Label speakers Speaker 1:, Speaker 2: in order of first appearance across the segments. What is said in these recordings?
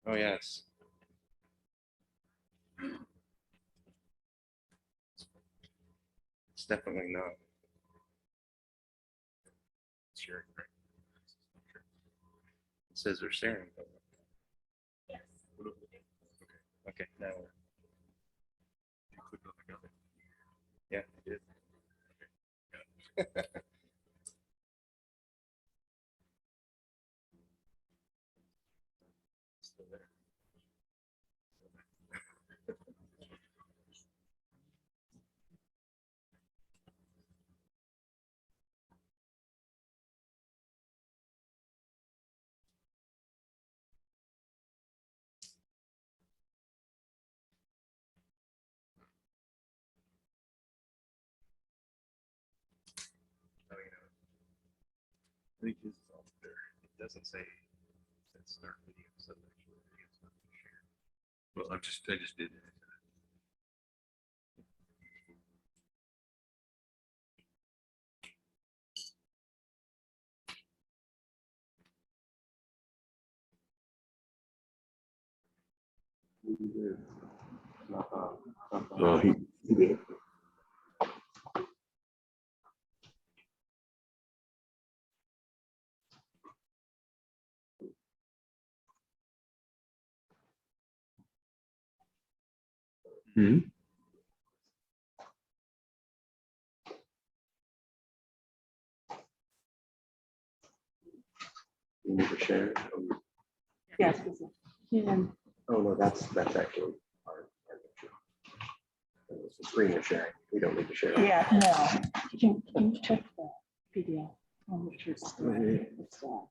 Speaker 1: Oh, yes. It's definitely not. Sure. It says they're sharing.
Speaker 2: Yes.
Speaker 1: Okay, now. Yeah, I did. Still there. Oh, you know, I think his is all there. It doesn't say start video, so actually video's not being shared.
Speaker 3: Well, I just did it. Well, he did. Hmm. You need to share it.
Speaker 2: Yes. Human.
Speaker 3: Oh, no, that's actually our picture. It's the screen is sharing. We don't need to share it.
Speaker 2: Yeah, no. Can you check the video on which it's
Speaker 3: Mhm.
Speaker 2: it's on?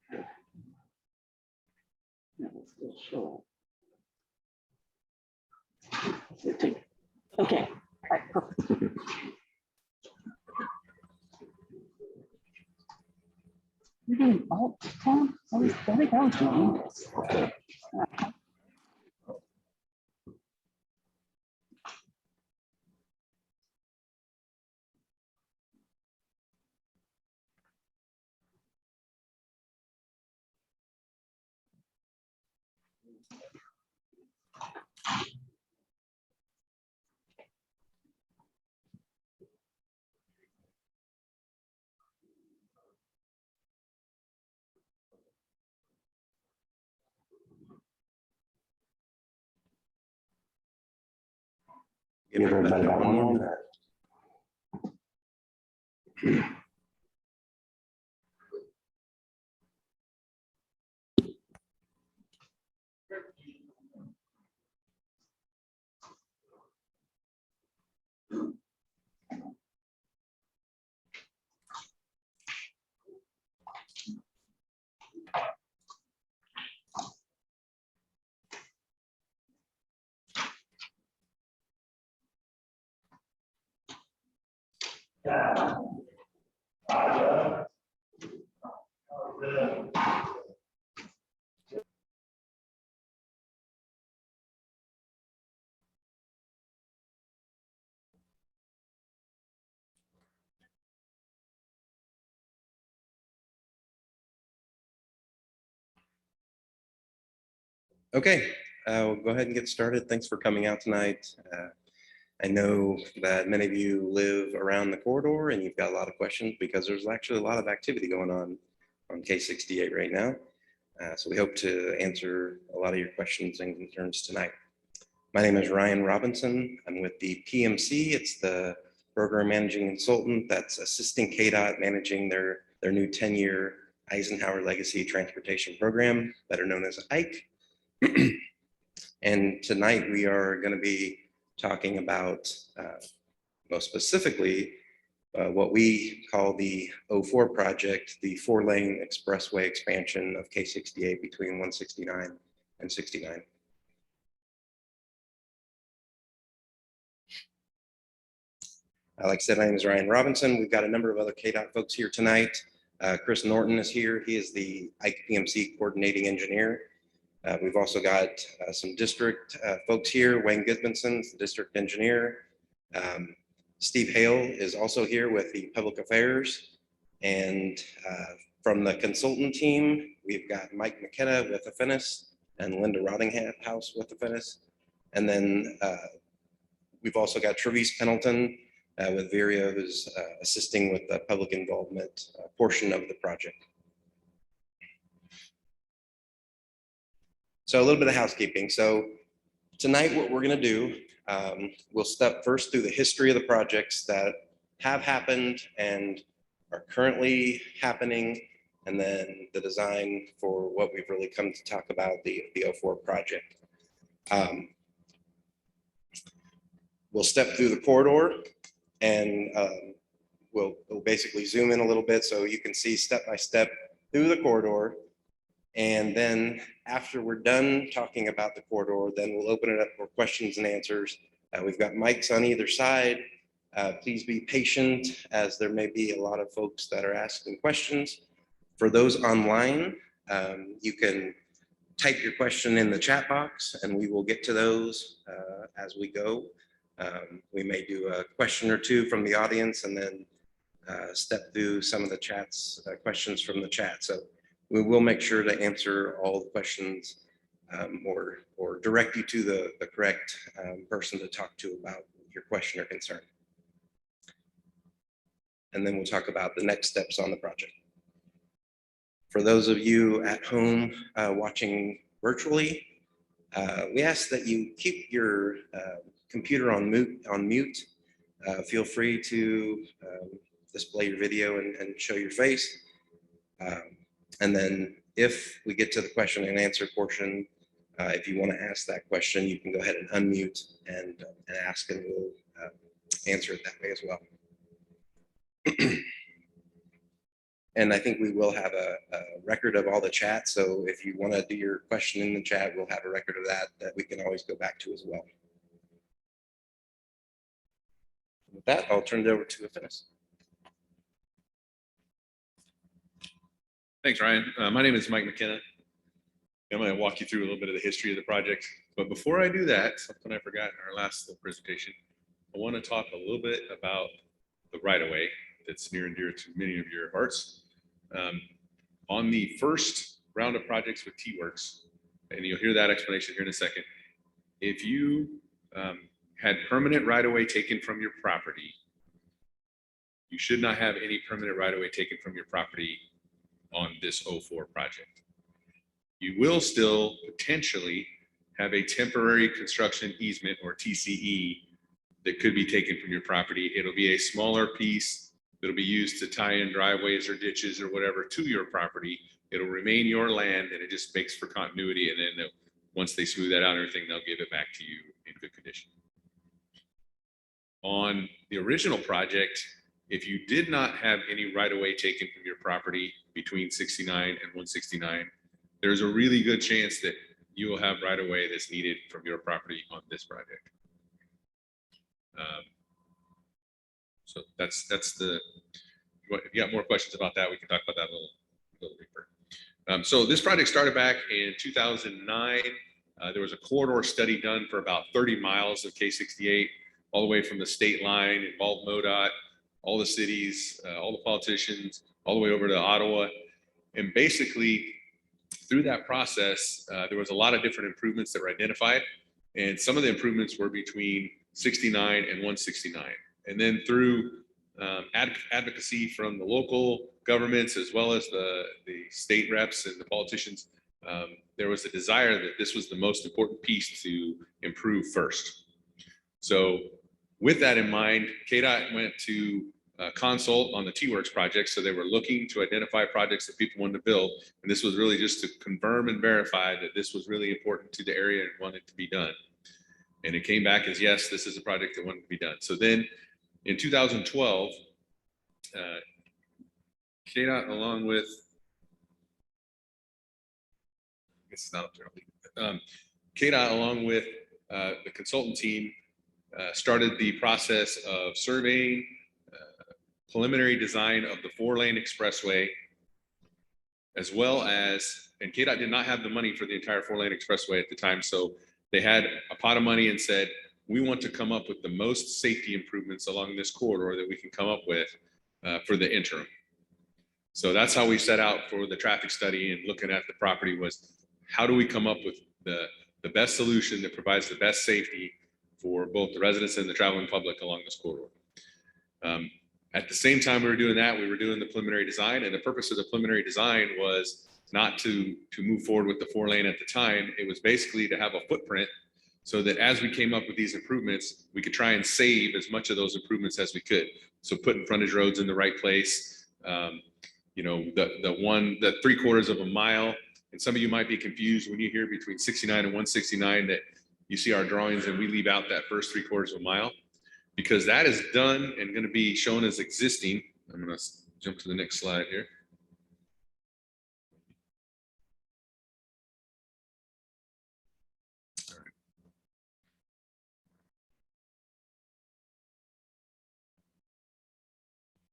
Speaker 2: No, it's still showing. Okay, all right, perfect. You're doing alt tab? I think I was doing this.
Speaker 3: Give everybody that one more minute.
Speaker 1: Okay, we'll go ahead and get started. Thanks for coming out tonight.
Speaker 4: I know that many of you live around the corridor and you've got a lot of questions because there's actually a lot of activity going on K-68 right now. So we hope to answer a lot of your questions and concerns tonight. My name is Ryan Robinson. I'm with the PMC. It's the program managing consultant that's assisting KDOT managing their new 10-year Eisenhower Legacy Transportation Program, better known as IKE. And tonight we are going to be talking about, most specifically, what we call the 04 project, the 4-lane expressway expansion of K-68 between 169 and 69. Like I said, my name is Ryan Robinson. We've got a number of other KDOT folks here tonight. Chris Norton is here. He is the IKE PMC coordinating engineer. We've also got some district folks here. Wayne Gudmundsson is the district engineer. Steve Hale is also here with the public affairs. And from the consultant team, we've got Mike McKenna with Affinis and Linda Rottinghouse with Affinis. And then we've also got Travis Pendleton with Vireo, who's assisting with the public involvement portion of the project. So a little bit of housekeeping. So tonight what we're going to do, we'll step first through the history of the projects that have happened and are currently happening, and then the design for what we've really come to talk about, the 04 project. We'll step through the corridor and we'll basically zoom in a little bit so you can see step by step through the corridor. And then after we're done talking about the corridor, then we'll open it up for questions and answers. We've got mics on either side. Please be patient as there may be a lot of folks that are asking questions. For those online, you can type your question in the chat box and we will get to those as we go. We may do a question or two from the audience and then step through some of the questions from the chat. So we will make sure to answer all the questions or direct you to the correct person to talk to about your question or concern. And then we'll talk about the next steps on the project. For those of you at home watching virtually, we ask that you keep your computer on mute. Feel free to display your video and show your face. And then if we get to the question and answer portion, if you want to ask that question, you can go ahead and unmute and ask, and we'll answer it that way as well. And I think we will have a record of all the chat. So if you want to do your question in the chat, we'll have a record of that we can always go back to as well. With that, I'll turn it over to Affinis.
Speaker 1: Thanks, Ryan. My name is Mike McKenna. I'm going to walk you through a little bit of the history of the project. But before I do that, something I forgot in our last little presentation, I want to talk a little bit about the right-of-way that's near and dear to many of your hearts. On the first round of projects with T-Works, and you'll hear that explanation here in a second, if you had permanent right-of-way taken from your property, you should not have any permanent right-of-way taken from your property on this 04 project. You will still potentially have a temporary construction easement or TCE that could be taken from your property. It'll be a smaller piece that'll be used to tie in driveways or ditches or whatever to your property. It'll remain your land and it just makes for continuity. And then once they smooth that out and everything, they'll give it back to you in good condition. On the original project, if you did not have any right-of-way taken from your property between 69 and 169, there's a really good chance that you will have right-of-way that's needed from your property on this project. So that's the, if you got more questions about that, we can talk about that a little deeper. So this project started back in 2009. There was a corridor study done for about 30 miles of K-68, all the way from the state line, involved MoDOT, all the cities, all the politicians, all the way over to Ottawa. And basically, through that process, there was a lot of different improvements that were identified. And some of the improvements were between 69, and 169. And then through advocacy from the local governments as well as the state reps and the politicians, there was a desire that this was the most important piece to improve first. So with that in mind, KDOT went to consult on the T-Works project. So they were looking to identify projects that people wanted to build. And this was really just to confirm and verify that this was really important to the area and wanted to be done. And it came back as, yes, this is a project that wanted to be done. So then in 2012, KDOT along with, it's not up there, KDOT along with the consultant team started the process of surveying, preliminary design of the 4-lane expressway, as well as, and KDOT did not have the money for the entire 4-lane expressway at the time. So they had a pot of money and said, we want to come up with the most safety improvements along this corridor that we can come up with for the interim. So that's how we set out for the traffic study and looking at the property was, how do we come up with the best solution that provides the best safety for both the residents and the traveling public along this corridor. At the same time we were doing that, we were doing the preliminary design, and the purpose of the preliminary design was not to move forward with the 4-lane at the time. It was basically to have a footprint so that as we came up with these improvements, we could try and save as much of those improvements as we could. So putting frontage roads in the right place, you know, the 3/4 of a mile. And some of you might be confused when you hear between 69 and 169 that you see our drawings and we leave out that first 3/4 of a mile, because that is done and going to be shown as existing. I'm going to jump to the next slide here.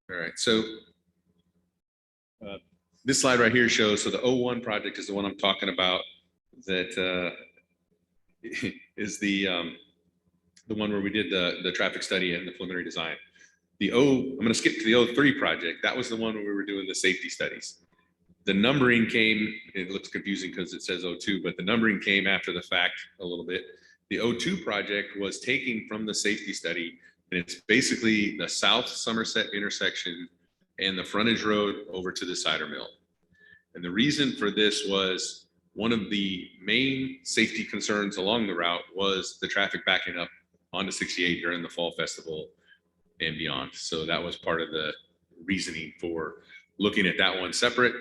Speaker 1: All right, so this slide right here shows, so the 01 project is the one I'm talking about, that is the one where we did the traffic study and the preliminary design. I'm going to skip to the 03 project. That was the one where we were doing the safety studies. The numbering came, it looks confusing because it says 02, but the numbering came after the fact a little bit. The 02 project was taking from the safety study, and it's basically the South Somerset intersection and the frontage road over to the cider mill. And the reason for this was one of the main safety concerns along the route was the traffic backing up onto 68 during the fall festival and beyond. So that was part of the reasoning for looking at that one separate.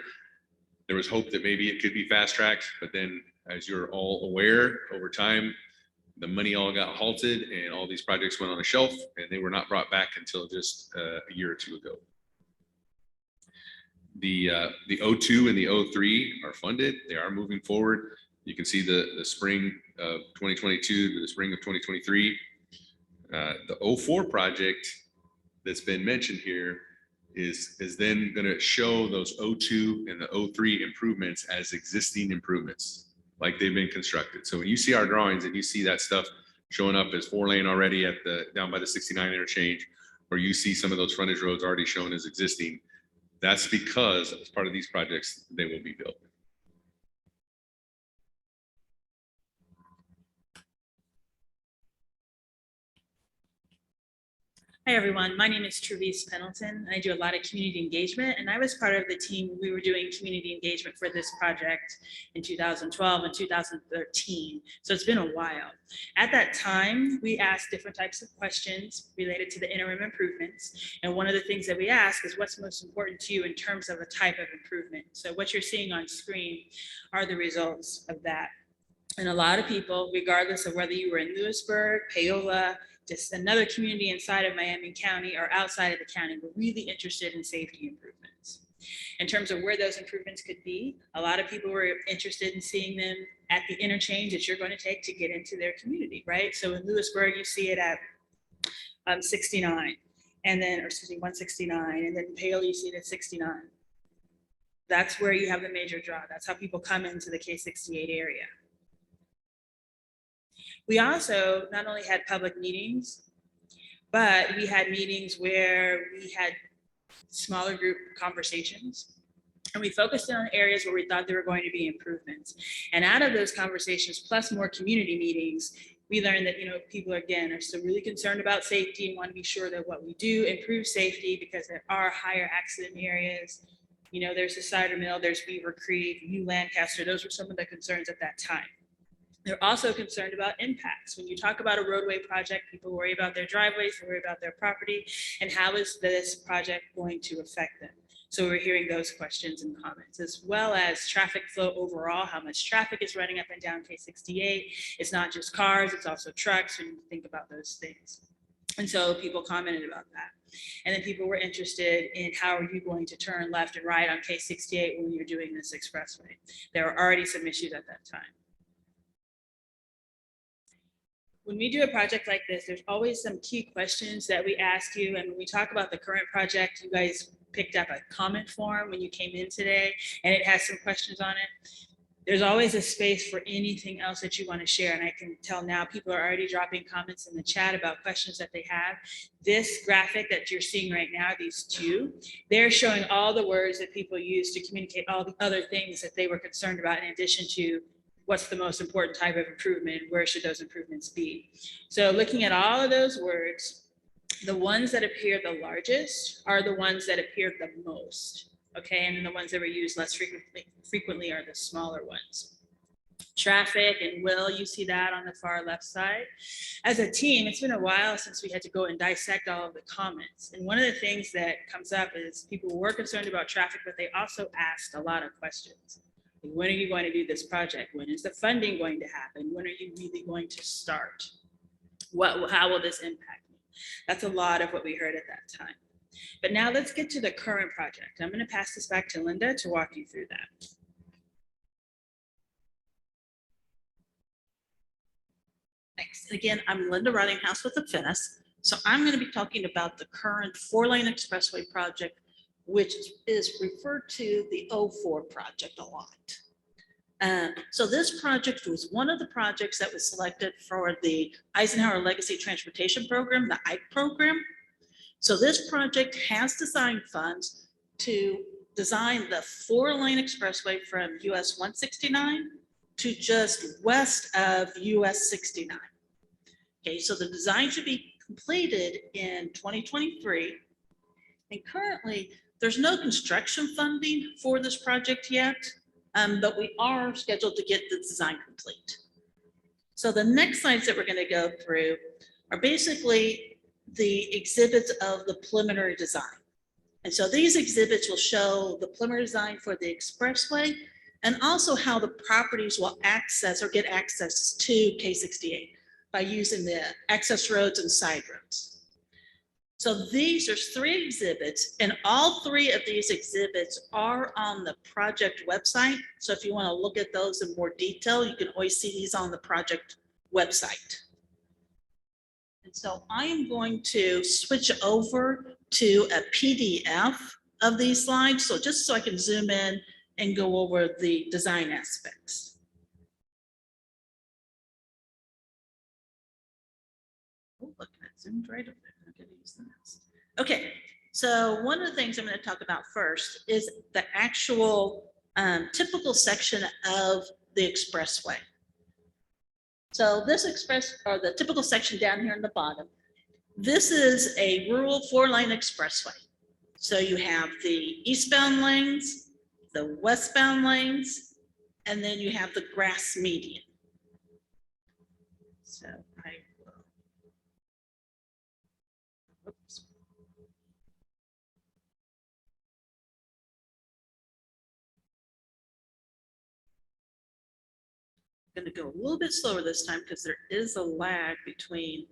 Speaker 1: There was hope that maybe it could be fast tracked, but then as you're all aware, over time, the money all got halted and all these projects went on a shelf and they were not brought back until just a year or two ago. The 02 and the 03 are funded. They are moving forward. You can see the spring of 2022 to the spring of 2023. The 04 project that's been mentioned here is then going to show those 02 and the 03 improvements as existing improvements, like they've been constructed. So when you see our drawings and you see that stuff showing up as 4-lane already at down by the 69 interchange, or you see some of those frontage roads already shown as existing, that's because as part of these projects, they will be built.
Speaker 5: Hi, everyone. My name is Pendleton. I do a lot of community engagement, and I was part of the team. We were doing community engagement for this project in 2012 and 2013. So it's been a while. At that time, we asked different types of questions related to the interim improvements. And one of the things that we ask is what's most important to you in terms of a type of improvement. So what you're seeing on screen are the results of that. And a lot of people, regardless of whether you were in Lewisburg, Paola, just another community inside of Miami County or outside of the county, were really interested in safety improvements. In terms of where those improvements could be, a lot of people were interested in seeing them at the interchange that you're going to take to get into their community, right? So in Lewisburg, you see it at 69, and then, or excuse me, 169, and then Paola, you see it at 69. That's where you have the major draw. That's how people come into the K-68 area. We also not only had public meetings, but we had meetings where we had smaller group conversations. And we focused on areas where we thought there were going to be improvements. And out of those conversations, plus more community meetings, we learned that, people again are still really concerned about safety and want to be sure that what we do improves safety because there are higher accident areas. There's the Cider Mill, there's Beaver Creek, New Lancaster. Those were some of the concerns at that time. They're also concerned about impacts. When you talk about a roadway project, people worry about their driveways, they worry about their property, and how is this project going to affect them? So we're hearing those questions and comments, as well as traffic flow overall, how much traffic is running up and down K-68. It's not just cars, it's also trucks when you think about those things. And so people commented about that. And then people were interested in how are you going to turn left and right on K-68 when you're doing this expressway. There were already some issues at that time. When we do a project like this, there's always some key questions that we ask you. And when we talk about the current project, you guys picked up a comment form when you came in today, and it has some questions on it. There's always a space for anything else that you want to share. And I can tell now people are already dropping comments in the chat about questions that they have. This graphic that you're seeing right now, these two, they're showing all the words that people use to communicate all the other things that they were concerned about, in addition to what's the most important type of improvement, where should those improvements be. So looking at all of those words, the ones that appear the largest are the ones that appear the most. Okay, and then the ones that were used less frequently are the smaller ones. Traffic and will, you see that on the far left side. As a team, it's been a while since we had to go and dissect all of the comments. And one of the things that comes up is people were concerned about traffic, but they also asked a lot of questions. When are you going to do this project? When is the funding going to happen? When are you really going to start? How will this impact me? That's a lot of what we heard at that time. But now let's get to the current project. I'm going to pass this back to Linda to walk you through that.
Speaker 6: Thanks. Again, I'm Linda Rottinghouse with the Finnis. So I'm going to be talking about the current 4-lane expressway project, which is referred to the 04 project a lot. So this project was one of the projects that was selected for the Eisenhower Legacy Transportation Program, the EIC program. So this project has design funds to design the 4-lane expressway from US 169 to just west of US 69. Okay, so the design should be completed in 2023. And currently, there's no construction funding for this project yet, but we are scheduled to get the design complete. So the next slides that we're going to go through are basically the exhibits of the preliminary design. And so these exhibits will show the preliminary design for the expressway and also how the properties will access or get access to K-68 by using the access roads and side roads. So there's 3 exhibits, and all 3 of these exhibits are on the project website. So if you want to look at those in more detail, you can always see these on the project website. And so I am going to switch over to a PDF of these slides. So just so I can zoom in and go over the design aspects. Oh, look, that zoomed right up there. I'm going to use the mouse. Okay, so one of the things I'm going to talk about first is the actual typical section of the expressway. So this the typical section down here in the bottom, this is a rural 4-lane expressway. So you have the eastbound lanes, the westbound lanes, and then you have the grass median. So I will, oops. Going to go a little bit slower this time because there is a lag between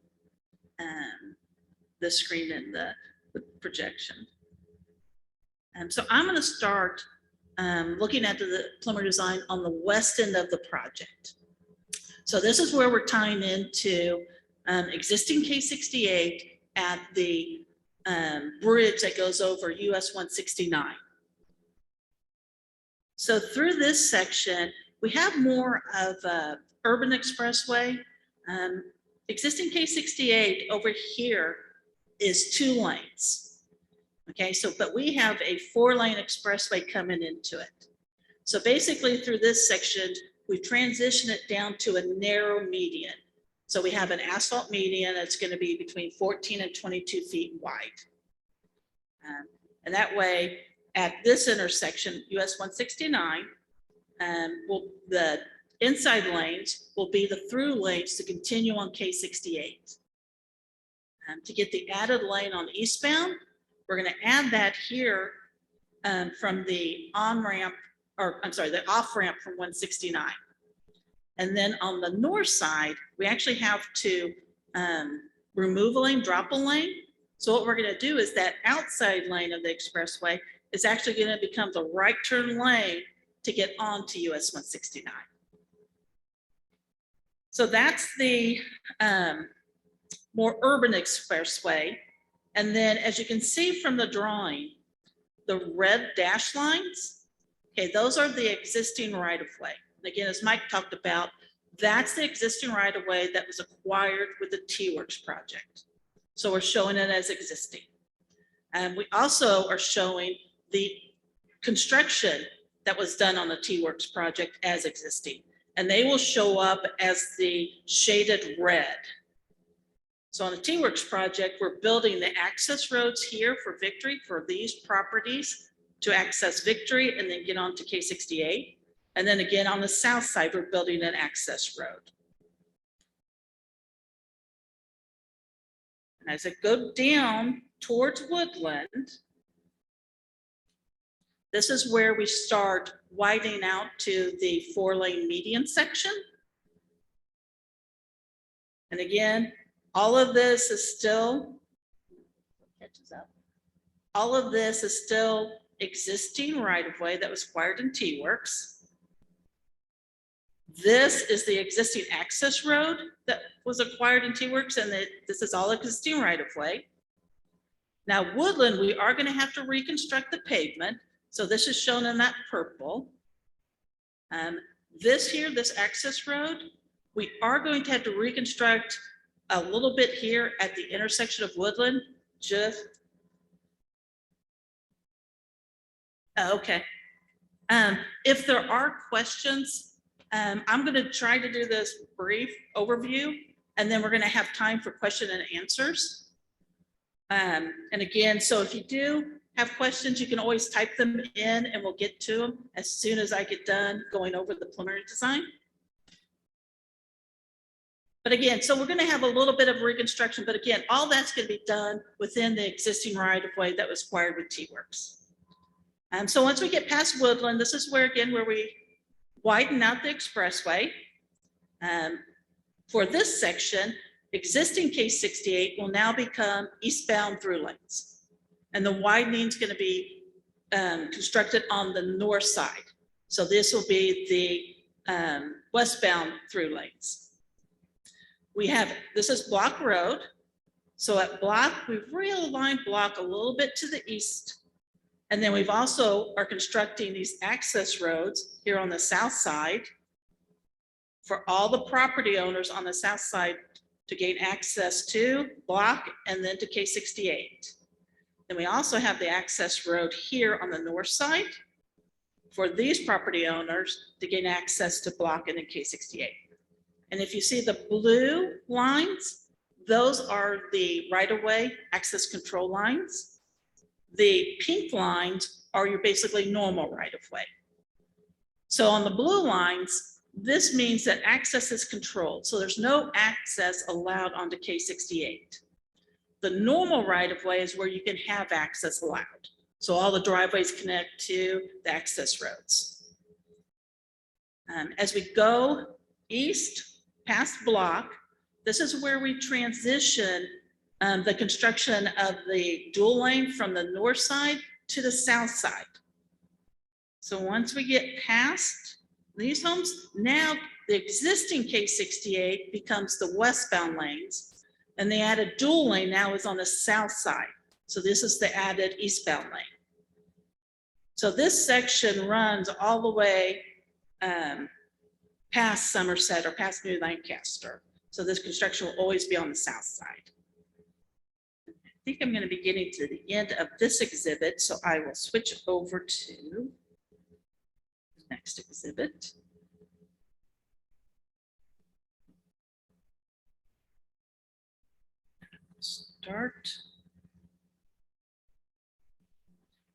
Speaker 6: the screen and the projection. So I'm going to start looking at the preliminary design on the west end of the project. So this is where we're tying into existing K-68 at the bridge that goes over US 169. So through this section, we have more of a urban expressway. Existing K-68 over here is 2 lanes. Okay, so but we have a 4-lane expressway coming into it. So basically through this section, we've transitioned it down to a narrow median. So we have an asphalt median that's going to be between 14 and 22 feet wide. And that way, at this intersection, US 169, the inside lanes will be the through lanes to continue on K-68. To get the added lane on eastbound, we're going to add that here from the on-ramp, or I'm sorry, the off-ramp from 169. And then on the north side, we actually have to remove a lane, drop a lane. So what we're going to do is that outside lane of the expressway is actually going to become the right turn lane to get onto US 169. So that's the more urban expressway. And then as you can see from the drawing, the red dash lines, okay, those are the existing right of way. And again, as Mike talked about, that's the existing right of way that was acquired with the T-Works project. So we're showing it as existing. And we also are showing the construction that was done on the T-Works project as existing. And they will show up as the shaded red. So on the T-Works project, we're building the access roads here for Victory for these properties to access Victory and then get on to K-68. And then again, on the south side, we're building an access road. And as I go down towards Woodland, this is where we start widening out to the 4-lane median section. And again, all of this is still, all of this is still existing right of way that was acquired in T-Works. This is the existing access road that was acquired in T-Works, and this is all existing right of way. Now Woodland, we are going to have to reconstruct the pavement. So this is shown in that purple. This here, this access road, we are going to have to reconstruct a little bit here at the intersection of Woodland. Okay. If there are questions, I'm going to try to do this brief overview, and then we're going to have time for question and answers. And again, so if you do have questions, you can always type them in and we'll get to them as soon as I get done going over the preliminary design. But again, so we're going to have a little bit of reconstruction, but again, all that's going to be done within the existing right of way that was acquired with T-Works. So once we get past Woodland, this is where, again, where we widen out the expressway. For this section, existing K-68 will now become eastbound through lanes. And the widening is going to be constructed on the north side. So this will be the westbound through lanes. We have, this is Block Road. So at Block, we've realigned Block a little bit to the east. And then we've also are constructing these access roads here on the south side for all the property owners on the south side to gain access to Block and then to K-68. Then we also have the access road here on the north side for these property owners to gain access to Block and then K-68. And if you see the blue lines, those are the right-of-way access control lines. The pink lines are your basically normal right-of-way. So on the blue lines, this means that access is controlled. So there's no access allowed onto K-68. The normal right-of-way is where you can have access allowed. So all the driveways connect to the access roads. As we go east past Block, this is where we transition the construction of the dual lane from the north side to the south side. So once we get past these homes, now the existing K-68 becomes the westbound lanes, and the added dual lane now is on the south side. So this is the added eastbound lane. So this section runs all the way past Somerset or past New Lancaster. So this construction will always be on the south side. I think I'm going to be getting to the end of this exhibit, so I will switch over to the next exhibit. Dart.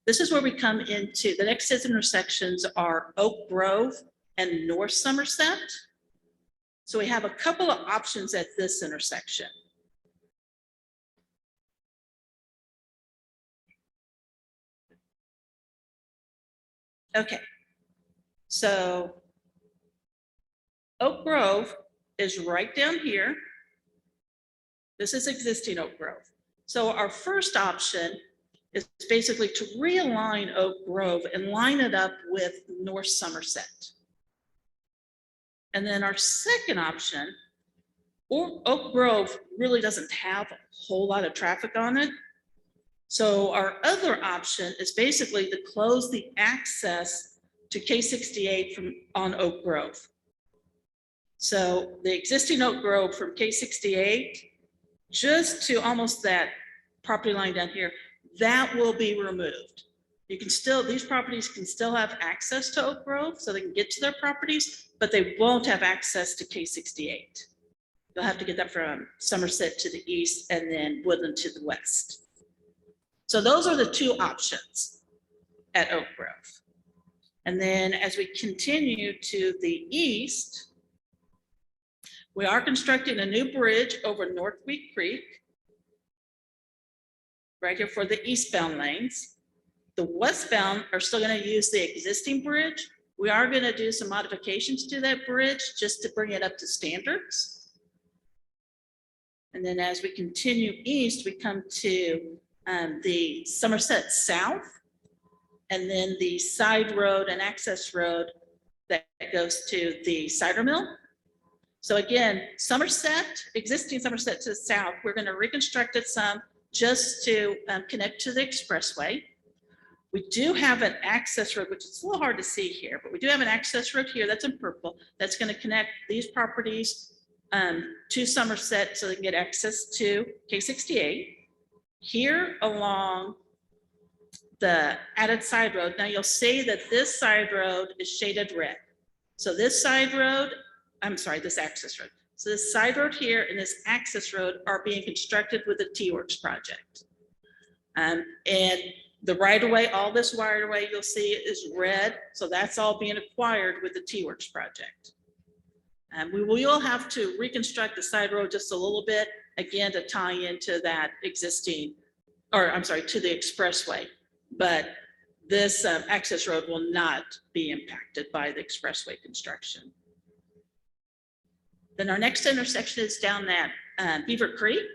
Speaker 6: This is where we come into, the next intersections are Oak Grove and North Somerset. So we have a couple of options at this intersection. Okay, so Oak Grove is right down here. This is existing Oak Grove. So our first option is basically to realign Oak Grove and line it up with North Somerset. And then our second option, or Oak Grove really doesn't have a whole lot of traffic on it. So our other option is basically to close the access to K-68 on Oak Grove. So the existing Oak Grove from K-68, just to almost that property line down here, that will be removed. You can still, these properties can still have access to Oak Grove, so they can get to their properties, but they won't have access to K-68. They'll have to get that from Somerset to the east and then Woodland to the west. So those are the two options at Oak Grove. And then as we continue to the east, we are constructing a new bridge over North Wheat Creek, right here for the eastbound lanes. The westbound are still going to use the existing bridge. We are going to do some modifications to that bridge just to bring it up to standards. And then as we continue east, we come to the Somerset South, and then the side road and access road that goes to the cider mill. So again, Somerset, existing Somerset to the south, we're going to reconstruct it some just to connect to the expressway. We do have an access road, which is a little hard to see here, but we do have an access road here that's in purple that's going to connect these properties to Somerset so they can get access to K-68. Here along the added side road, now you'll see that this side road is shaded red. So this side road, I'm sorry, this access road. So this side road here and this access road are being constructed with the T-Works project. And the right of way, all this right of way you'll see is red. So that's all being acquired with the T-Works project. And we will have to reconstruct the side road just a little bit, again, to tie into that existing, or I'm sorry, to the expressway. But this access road will not be impacted by the expressway construction. Then our next intersection is down that Beaver Creek.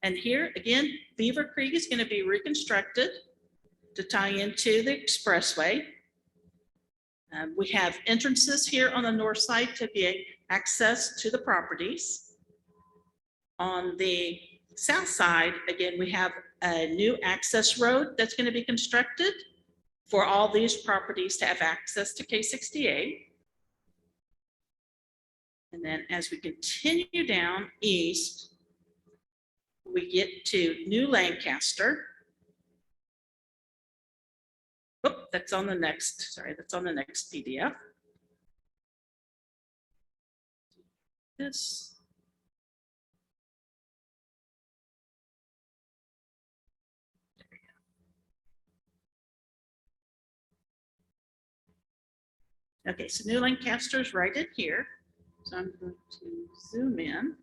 Speaker 6: And here again, Beaver Creek is going to be reconstructed to tie into the expressway. We have entrances here on the north side to be access to the properties. On the south side, again, we have a new access road that's going to be constructed for all these properties to have access to K-68. And then as we continue down east, we get to New Lancaster. Oh, that's on the next, sorry, that's on the next PDF. This. Okay, so New Lancaster is right in here. So I'm going to zoom in.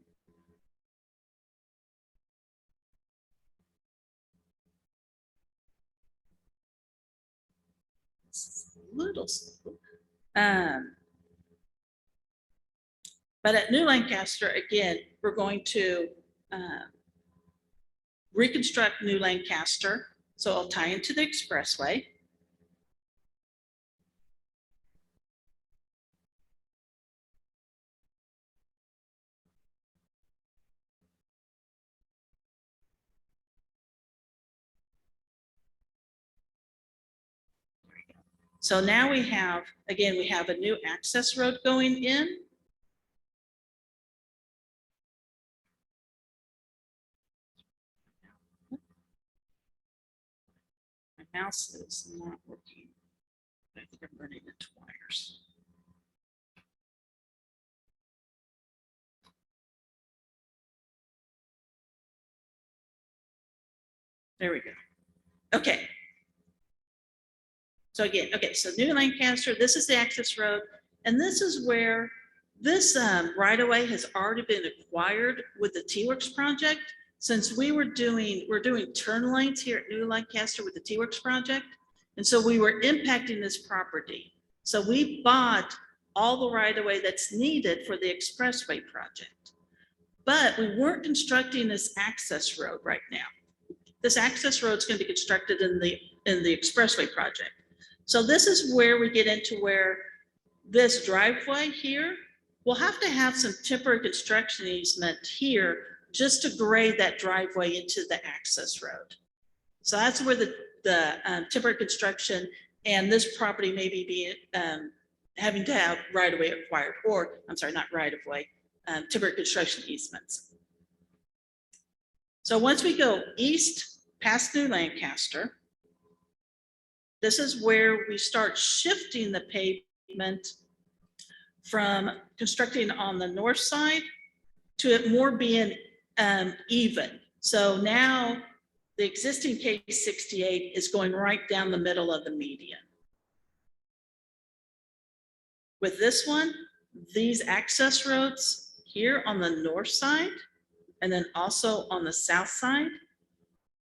Speaker 6: It's a little slow. But at New Lancaster, again, we're going to reconstruct New Lancaster. So I'll tie into the expressway. So now we have, again, we have a new access road going in. My mouse is not working. I think I'm running into wires. There we go. Okay. So again, okay, so New Lancaster, this is the access road, and this is where this right of way has already been acquired with the T-Works project. Since we're doing turn lanes here at New Lancaster with the T-Works project, and so we were impacting this property. So we bought all the right of way that's needed for the Expressway project, but we weren't constructing this access road right now. This access road is going to be constructed in the Expressway project. So this is where we get into where this driveway here, we'll have to have some temporary construction easement here just to grade that driveway into the access road. So that's where the temporary construction and this property may be having to have right of way acquired, or I'm sorry, not right of way, temporary construction easements. So once we go east past New Lancaster, this is where we start shifting the pavement from constructing on the north side to it more being even. So now the existing K-68 is going right down the middle of the median. With this one, these access roads here on the north side and then also on the south side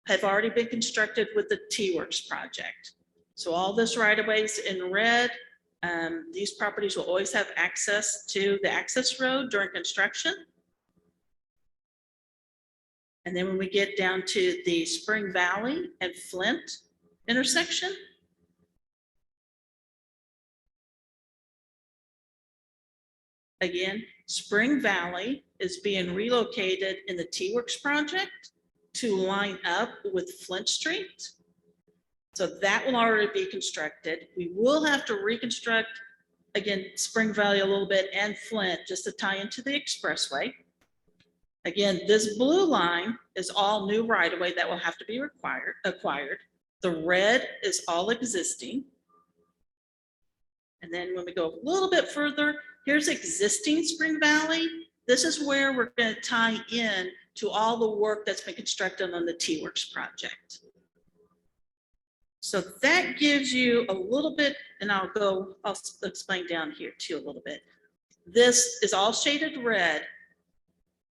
Speaker 6: have already been constructed with the T-Works project. So all this right of ways in red, these properties will always have access to the access road during construction. And then when we get down to the Spring Valley and Flint intersection, again, Spring Valley is being relocated in the T-Works project to line up with Flint Street. So that will already be constructed. We will have to reconstruct, again, Spring Valley a little bit and Flint just to tie into the Expressway. Again, this blue line is all new right-of-way that will have to be acquired. The red is all existing. And then when we go a little bit further, here's existing Spring Valley. This is where we're going to tie in to all the work that's been constructed on the T-Works project. So that gives you a little bit, and I'll explain down here too a little bit. This is all shaded red.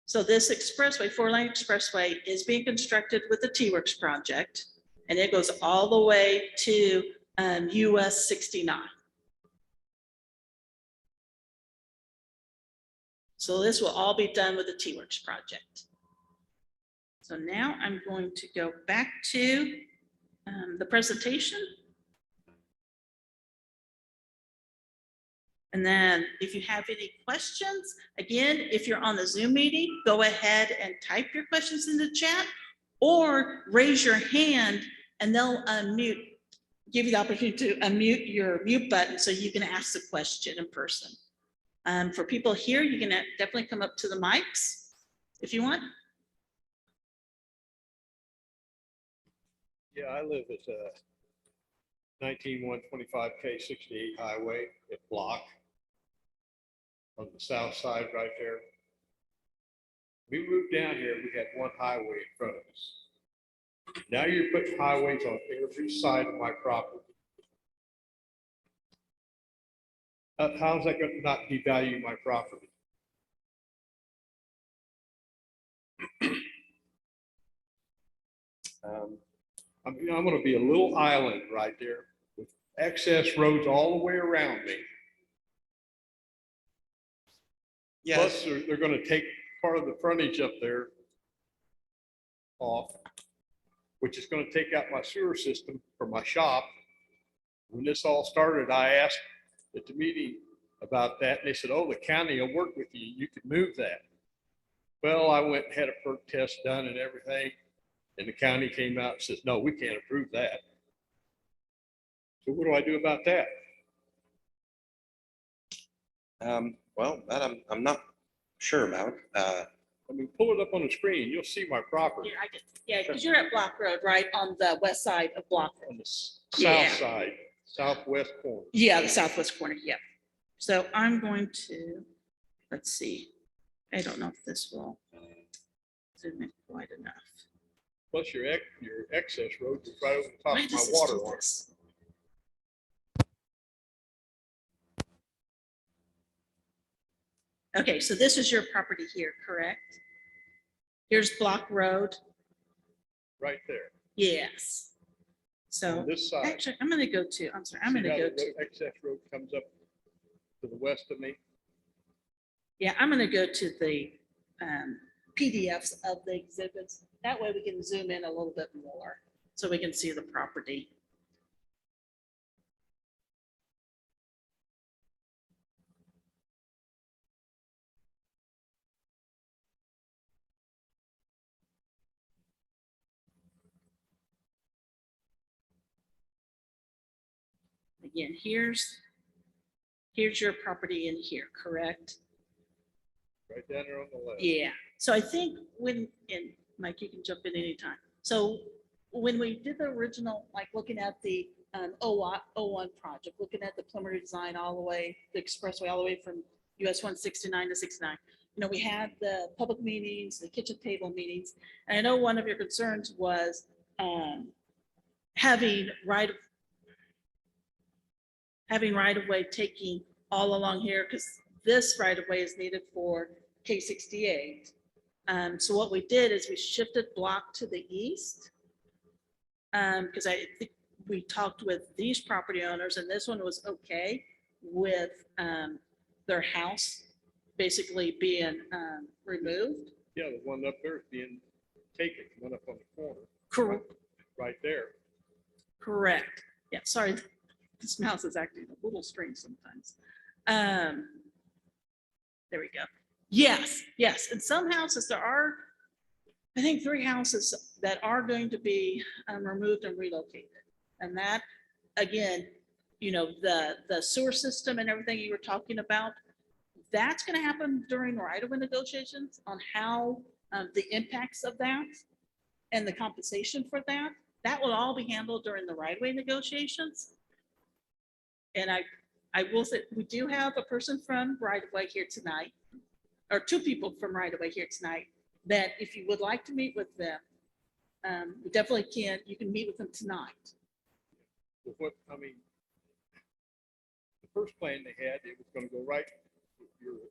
Speaker 6: So this expressway, 4-lane expressway, is being constructed with the T-Works project, and it goes all the way to US 69. So this will all be done with the T-Works project. So now I'm going to go back to the presentation. And then if you have any questions, again, if you're on the Zoom meeting, go ahead and type your questions in the chat or raise your hand and they'll unmute, give you the opportunity to unmute your mute button so you can ask the question in person. For people here, you can definitely come up to the mics if you want.
Speaker 7: Yeah, I live at 19125 K-68 highway at Block on the south side right there. We moved down here, we had one highway in front of us. Now you're putting highways on every side of my property. How is that going to not devalue my property? I'm going to be a little island right there with access roads all the way around me.
Speaker 4: Yes,
Speaker 7: Plus, they're going to take part of the frontage up there off, which is going to take out my sewer system for my shop. When this all started, I asked at the meeting about that, and they said, oh, the county will work with you. You can move that. Well, I went and had a perk test done and everything. And the county came out and says, no, we can't approve that. So what do I do about that?
Speaker 4: well, that I'm not sure about.
Speaker 7: I mean, pull it up on the screen, you'll see my property
Speaker 6: Here, yeah, because you're at Block Road, right, on the west side of Block Road.
Speaker 7: on the
Speaker 6: Yeah.
Speaker 7: south side, southwest corner.
Speaker 6: Yeah, the southwest corner, yeah. So I'm going to, let's see. I don't know if this will zoom in quite enough.
Speaker 7: Plus your excess road is right over the top
Speaker 5: Why
Speaker 7: of my
Speaker 5: does this
Speaker 7: water
Speaker 5: do
Speaker 7: line.
Speaker 5: this? Okay, so this is your property here, correct? Here's Block Road.
Speaker 7: Right there.
Speaker 5: Yes. So
Speaker 7: On this side.
Speaker 5: actually, I'm gonna go to, I'm sorry, I'm
Speaker 7: See
Speaker 5: gonna
Speaker 7: how
Speaker 5: go
Speaker 7: the
Speaker 5: to,
Speaker 7: excess road comes up to the west of me.
Speaker 5: yeah, I'm gonna go to the PDFs of the exhibits. That way we can zoom in a little bit more so we can see the property. Again, here's your property in here, correct?
Speaker 7: Right down there on the left.
Speaker 5: Yeah, so I think when, and Mike, you can jump in anytime. So when we did the original, like looking at the 01 project, looking at the preliminary design all the way, the expressway, all the way from US 169 to 69, you know, we had the public meetings, the kitchen table meetings. And I know one of your concerns was having right of way taking all along here, because this right of way is needed for K-68. So what we did is we shifted Block to the east. Because I think we talked with these property owners, and this one was okay with their house basically being removed.
Speaker 7: Yeah, the one up there is being taken, one up on the corner,
Speaker 5: Correct.
Speaker 7: right there.
Speaker 5: Correct. Yeah, sorry. This mouse is acting a little strange sometimes. There we go. Yes, yes. In some houses, there are, I think, 3 houses that are going to be removed and relocated. And that, again, you know, the sewer system and everything you were talking about, that's going to happen during right-of-way negotiations on how the impacts of that and the compensation for that, that will all be handled during the right-of-way negotiations. And I will say, we do have a person from right-of-way here tonight, or 2 people from right-of-way here tonight, that if you would like to meet with them, we definitely can, you can meet with them tonight.
Speaker 7: But what, I mean, the first plan they had, it was gonna go right, your, it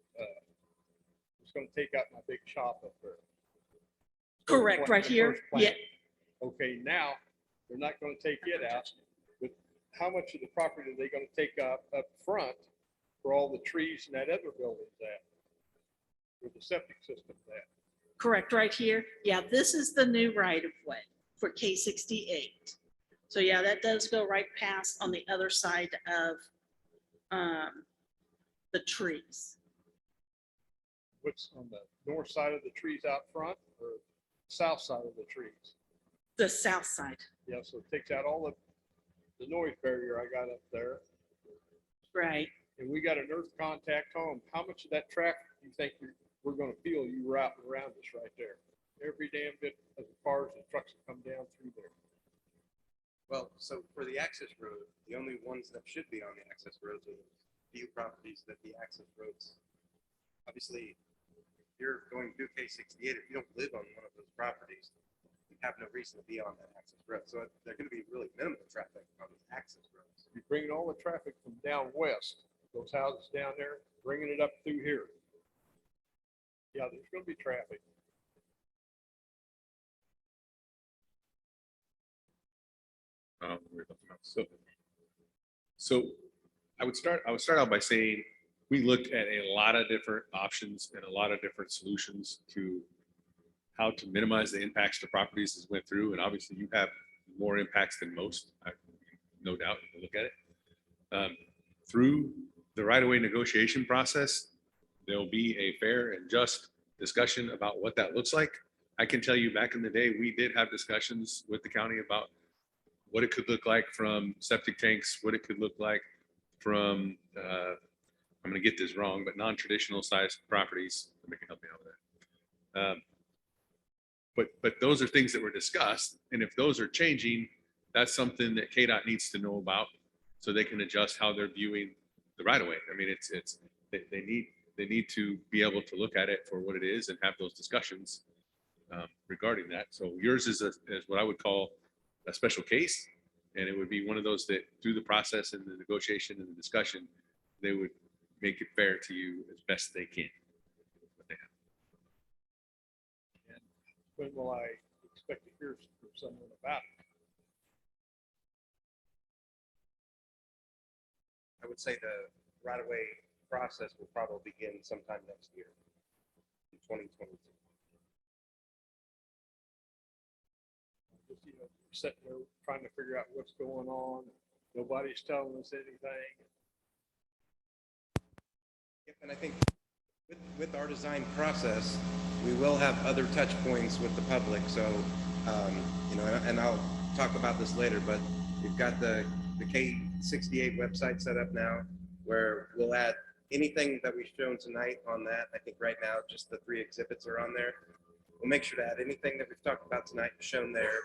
Speaker 7: was gonna take out my big shop up there.
Speaker 5: Correct,
Speaker 7: First
Speaker 5: right
Speaker 7: plan-
Speaker 5: here.
Speaker 7: first plan.
Speaker 5: Yeah,
Speaker 7: Okay, now, they're not gonna take it out, but how much of the property are they gonna take up front for all the trees and that other building's at? Where the septic system's at?
Speaker 5: correct, right here. Yeah, this is the new right-of-way for K-68. So yeah, that does go right past on the other side of the trees.
Speaker 7: What's on the north side of the trees out front or south side of the trees?
Speaker 5: The south side,
Speaker 7: Yeah, so it takes out all the noise barrier I got up there.
Speaker 5: right?
Speaker 7: And we got an earth contact home. How much of that traffic do you think we're gonna feel you routing around us right there? Every damn bit of the cars and trucks that come down through there.
Speaker 4: Well, so for the access road, the only ones that should be on the access roads are the few properties that the access roads. Obviously, if you're going through K-68, if you don't live on one of those properties, you have no reason to be on that access road. So they're going to be really minimal traffic on these access roads.
Speaker 7: You're bringing all the traffic from down west, those houses down there, bringing it up through here. Yeah, there's gonna be traffic.
Speaker 1: So I would start out by saying, we looked at a lot of different options and a lot of different solutions to how to minimize the impacts to properties as went through. And obviously you have more impacts than most, no doubt, if you look at it. Through the right-of-way negotiation process, there'll be a fair and just discussion about what that looks like. I can tell you back in the day, we did have discussions with the county about what it could look like from septic tanks, what it could look like from, I'm gonna get this wrong, but non-traditional sized properties. Somebody can help me out with that. But those are things that were discussed. And if those are changing, that's something that KDOT needs to know about so they can adjust how they're viewing the right of way. I mean, they need to be able to look at it for what it is and have those discussions. regarding that. So yours is what I would call a special case. And it would be one of those that through the process and the negotiation and the discussion, they would make it fair to you as best they can.
Speaker 7: When will I expect to hear from someone about it?
Speaker 4: I would say the right-of-way process will probably begin sometime next year, in 2022.
Speaker 7: Just, sitting there trying to figure out what's going on. Nobody's telling us anything.
Speaker 4: Yep, and I think with our design process, we will have other touch points with the public. So, and I'll talk about this later, but we've got the K-68 website set up now where we'll add anything that we've shown tonight on that. I think right now, just the 3 exhibits are on there. We'll make sure to add anything that we've talked about tonight shown there.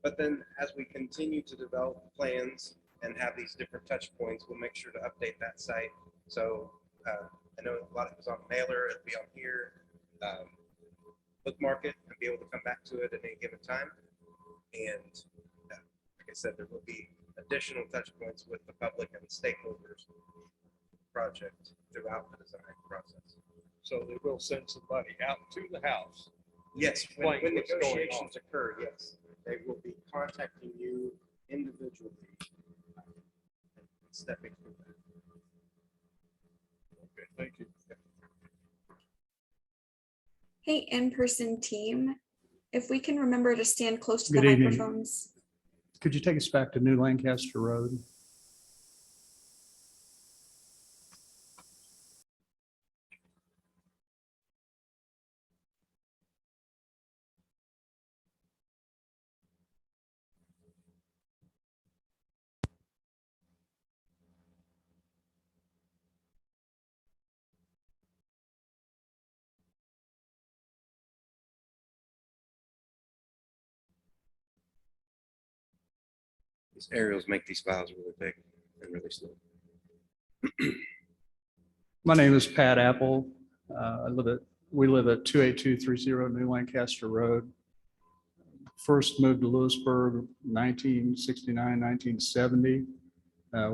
Speaker 4: But then as we continue to develop plans and have these different touch points, we'll make sure to update that site. So I know a lot of it was on mailer, it'll be on here, bookmark it and be able to come back to it at any given time. And like I said, there will be additional touch points with the public and stakeholders project throughout the design process.
Speaker 7: So they will send somebody out to the house.
Speaker 4: Yes,
Speaker 7: Explain
Speaker 4: when
Speaker 7: what's going on.
Speaker 4: negotiations occur, yes, they will be contacting you individually and stepping through that.
Speaker 7: Okay, thank you.
Speaker 8: Hey, in-person team, if we can remember to stand close to the
Speaker 2: Good evening.
Speaker 8: microphones.
Speaker 2: Could you take us back to New Lancaster Road?
Speaker 4: These aerials make these files really big and really slow.
Speaker 2: My name is Pat Apple. We live at 28230 New Lancaster Road. First moved to Lewisburg 1969, 1970.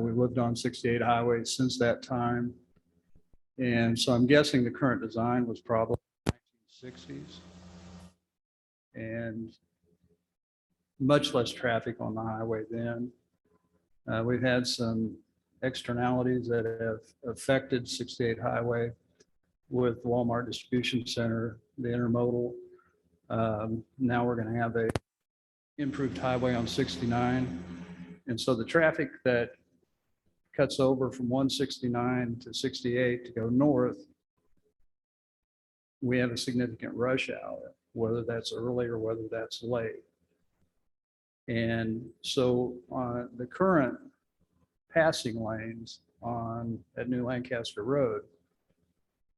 Speaker 2: We lived on 68 Highway since that time. And so I'm guessing the current design was probably 1960s. And much less traffic on the highway then. We've had some externalities that have affected 68 Highway with Walmart Distribution Center, the intermodal. Now we're going to have a improved highway on 69. And so the traffic that cuts over from 169 to 68 to go north, we have a significant rush hour, whether that's early or whether that's late. And so the current passing lanes at New Lancaster Road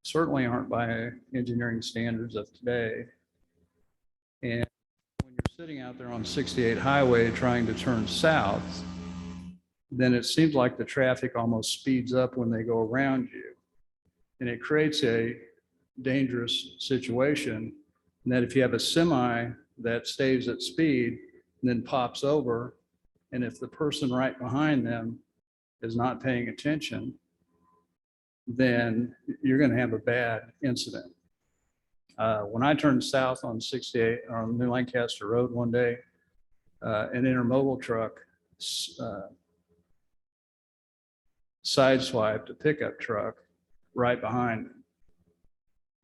Speaker 2: certainly aren't by engineering standards of today. And when you're sitting out there on 68 Highway trying to turn south, then it seems like the traffic almost speeds up when they go around you. And it creates a dangerous situation that if you have a semi that stays at speed and then pops over, and if the person right behind them is not paying attention, then you're going to have a bad incident. When I turned south on 68 on New Lancaster Road one day, an intermodal truck sideswiped a pickup truck right behind me.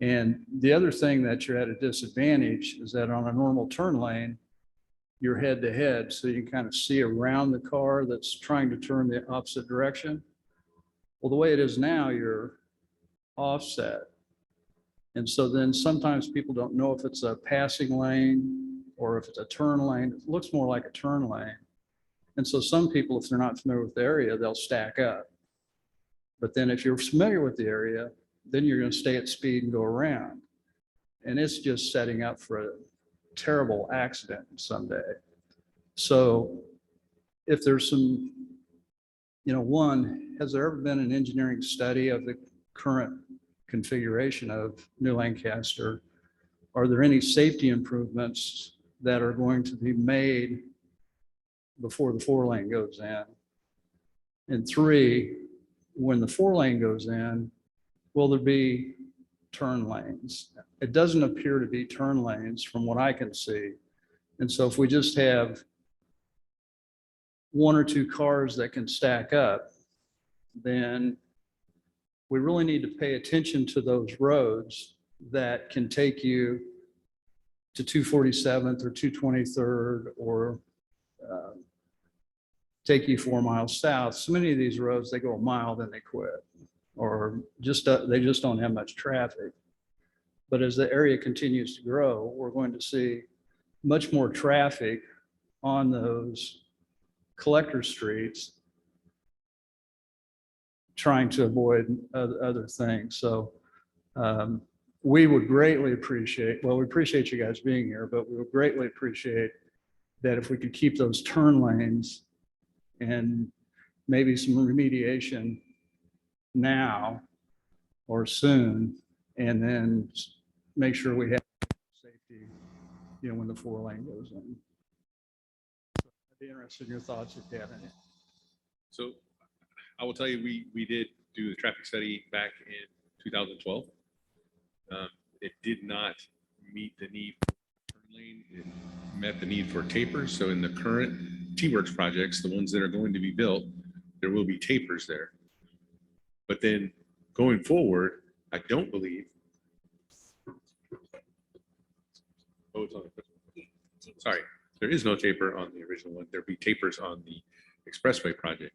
Speaker 2: And the other thing that you're at a disadvantage is that on a normal turn lane, you're head to head, so you can kind of see around the car that's trying to turn the opposite direction. Well, the way it is now, you're offset. And so then sometimes people don't know if it's a passing lane or if it's a turn lane. It looks more like a turn lane. And so some people, if they're not familiar with the area, they'll stack up. But then if you're familiar with the area, then you're going to stay at speed and go around. And it's just setting up for a terrible accident someday. So if there's some, one, has there ever been an engineering study of the current configuration of New Lancaster are there any safety improvements that are going to be made before the 4-lane goes in? And 3, when the 4-lane goes in, will there be turn lanes? It doesn't appear to be turn lanes from what I can see. And so if we just have 1 or 2 cars that can stack up, then we really need to pay attention to those roads that can take you to 247th or 223rd or take you 4 miles south. So many of these roads, they go a mile, then they quit, or they just don't have much traffic. But as the area continues to grow, we're going to see much more traffic on those collector streets, trying to avoid other things. So we would greatly appreciate, well, we appreciate you guys being here, but we would greatly appreciate that if we could keep those turn lanes and maybe some remediation now or soon, and then make sure we have safety, when the 4-lane goes in. So I'd be interested in your thoughts if you have any.
Speaker 1: So I will tell you, we did do the traffic study back in 2012. It did not meet the need for turn lane. It met the need for tapers. So in the current T-Works projects, the ones that are going to be built, there will be tapers there. But then going forward, I don't believe. Oh, it's on the, sorry, there is no taper on the original one. There'll be tapers on the Expressway project.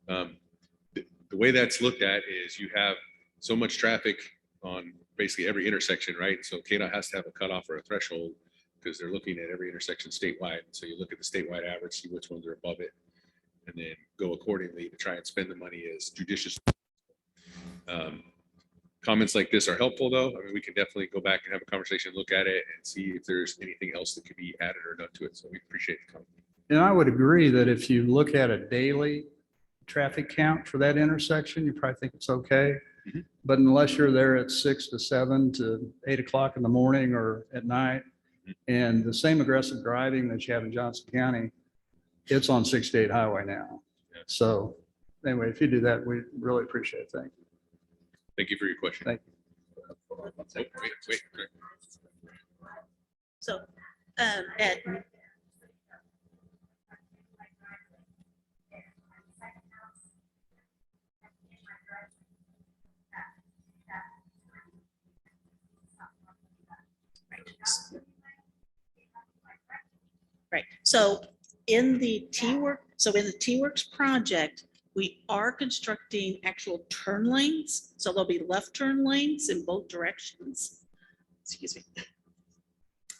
Speaker 1: The way that's looked at is you have so much traffic on basically every intersection, right? So KDOT has to have a cutoff or a threshold because they're looking at every intersection statewide. So you look at the statewide average, see which ones are above it, and then go accordingly to try and spend the money as judiciously. Comments like this are helpful, though. I mean, we can definitely go back and have a conversation, look at it, and see if there's anything else that could be added or done to it. So we appreciate the comment.
Speaker 2: And I would agree that if you look at a daily traffic count for that intersection, you probably think it's okay.
Speaker 1: Mhm.
Speaker 2: But unless you're there at 6 to 7 to 8 o'clock in the morning or at night, and the same aggressive driving that you have in Johnson County, it's on 68 highway now.
Speaker 1: Yeah.
Speaker 2: So anyway, if you do that, we really appreciate it. Thank you.
Speaker 1: Thank you for your question.
Speaker 2: Thank
Speaker 1: Oh, wait.
Speaker 6: So, Ed, right, so in the T-Works project, we are constructing actual turn lanes, so there'll be left turn lanes in both directions. Excuse me.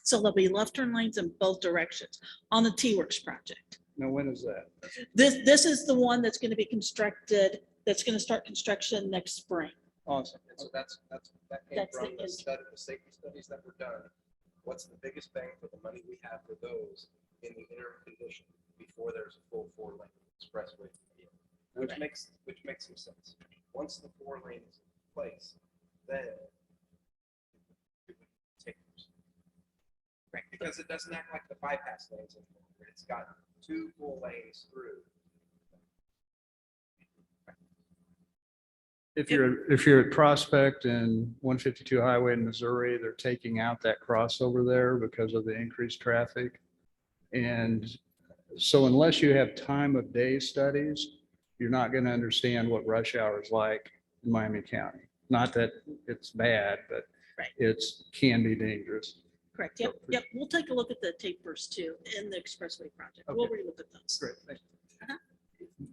Speaker 6: So there'll be left turn lanes in both directions on the T-Works project.
Speaker 2: you. Now, when is that?
Speaker 6: This is the one that's going to be constructed, that's going to start construction next spring.
Speaker 2: Awesome.
Speaker 4: And so that came
Speaker 6: That's
Speaker 4: from
Speaker 6: the
Speaker 4: the study, the safety studies that were done. What's the biggest bang for the money we have for those in the interim condition before there's a full 4-lane expressway? Which
Speaker 6: Right.
Speaker 4: makes some sense. Once the 4-lane is in place, then tapers.
Speaker 6: Right.
Speaker 4: Because it doesn't act like the bypass lanes anymore. It's got 2 full lanes through.
Speaker 2: If you're at Prospect and 152 Highway in Missouri, they're taking out that crossover there because of the increased traffic. And so unless you have time of day studies, you're not going to understand what rush hour is like in Miami County. Not that it's bad, but
Speaker 6: Right.
Speaker 2: can be dangerous.
Speaker 6: Correct, yep, we'll take a look at the tapers too in the Expressway project. We'll
Speaker 2: Okay.
Speaker 6: relook at those.
Speaker 2: Great, thank you.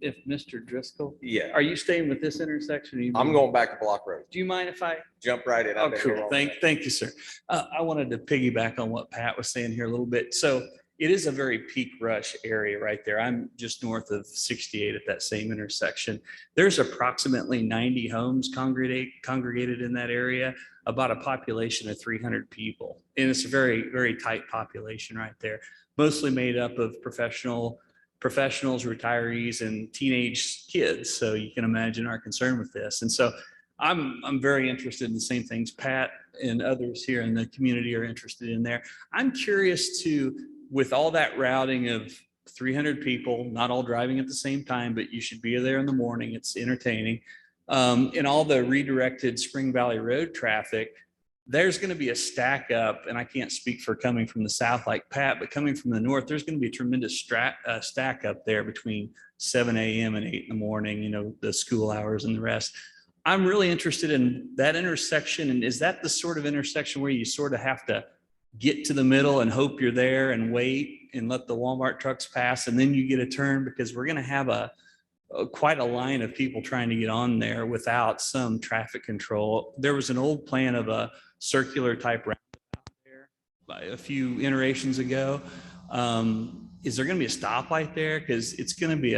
Speaker 9: If Mr. Driscoll,
Speaker 3: Yeah,
Speaker 9: are you staying with this intersection? or you
Speaker 3: I'm
Speaker 9: moving?
Speaker 3: going back to Block Road.
Speaker 9: Do you mind if I?
Speaker 3: Jump right in.
Speaker 9: Oh,
Speaker 3: I've been here
Speaker 9: cool.
Speaker 3: all
Speaker 9: Thank
Speaker 3: day.
Speaker 9: you, sir. I wanted to piggyback on what Pat was saying here a little bit. So it is a very peak rush area right there. I'm just north of 68 at that same intersection. There's approximately 90 homes congregated in that area, about a population of 300 people. And it's a very, very tight population right there, mostly made up of professionals, retirees, and teenage kids. So you can imagine our concern with this. And so I'm very interested in the same things Pat and others here in the community are interested in there. I'm curious to, with all that routing of 300 people, not all driving at the same time, but you should be there in the morning. It's entertaining. And all the redirected Spring Valley Road traffic, there's going to be a stack up, and I can't speak for coming from the south like Pat, but coming from the north, there's going to be a tremendous stack up there between 7 a.m. and 8 in the morning, you know, the school hours and the rest. I'm really interested in that intersection. And is that the sort of intersection where you sort of have to get to the middle and hope you're there and wait and let the Walmart trucks pass, and then you get a turn? Because we're going to have quite a line of people trying to get on there without some traffic control. There was an old plan of a circular type roundabout there by a few iterations ago. Is there going to be a stoplight there? Because it's going to be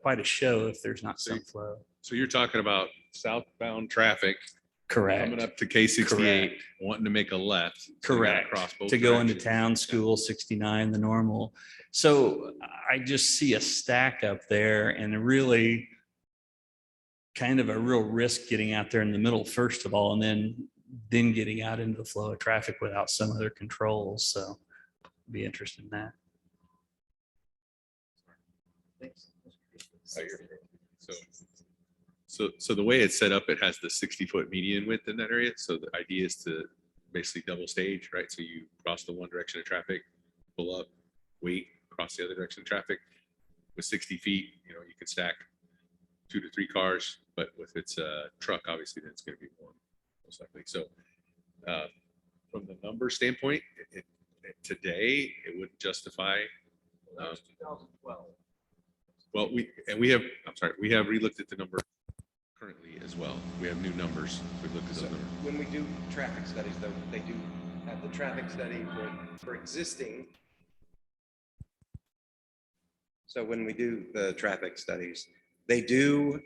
Speaker 9: quite a show if there's not some flow.
Speaker 1: So you're talking about southbound traffic
Speaker 9: Correct.
Speaker 1: coming up to K-68,
Speaker 9: Correct.
Speaker 1: wanting to make a left. so you gotta
Speaker 9: Correct.
Speaker 1: cross both
Speaker 9: To go into
Speaker 1: directions.
Speaker 9: town, school, 69, the normal. So I just see a stack up there, and really kind of a real risk getting out there in the middle, first of all, and then getting out into the flow of traffic without some other controls. So be interested in that.
Speaker 1: Oh, So the way it's set up, it has the 60-foot median width in that area. So the idea is to basically double stage, right? So you cross the one direction of traffic, pull up, wait, cross the other direction of traffic. With 60 feet, you know, you could stack 2 to 3 cars, but with its truck, obviously, then it's going to be more, most likely. So from the number standpoint, today, it would justify.
Speaker 3: That was 2012.
Speaker 1: Well, we have relooked at the number currently as well. We have new numbers. We've looked at those numbers.
Speaker 4: When we do traffic studies, though, they do have the traffic study for existing. So when we do the traffic studies, they do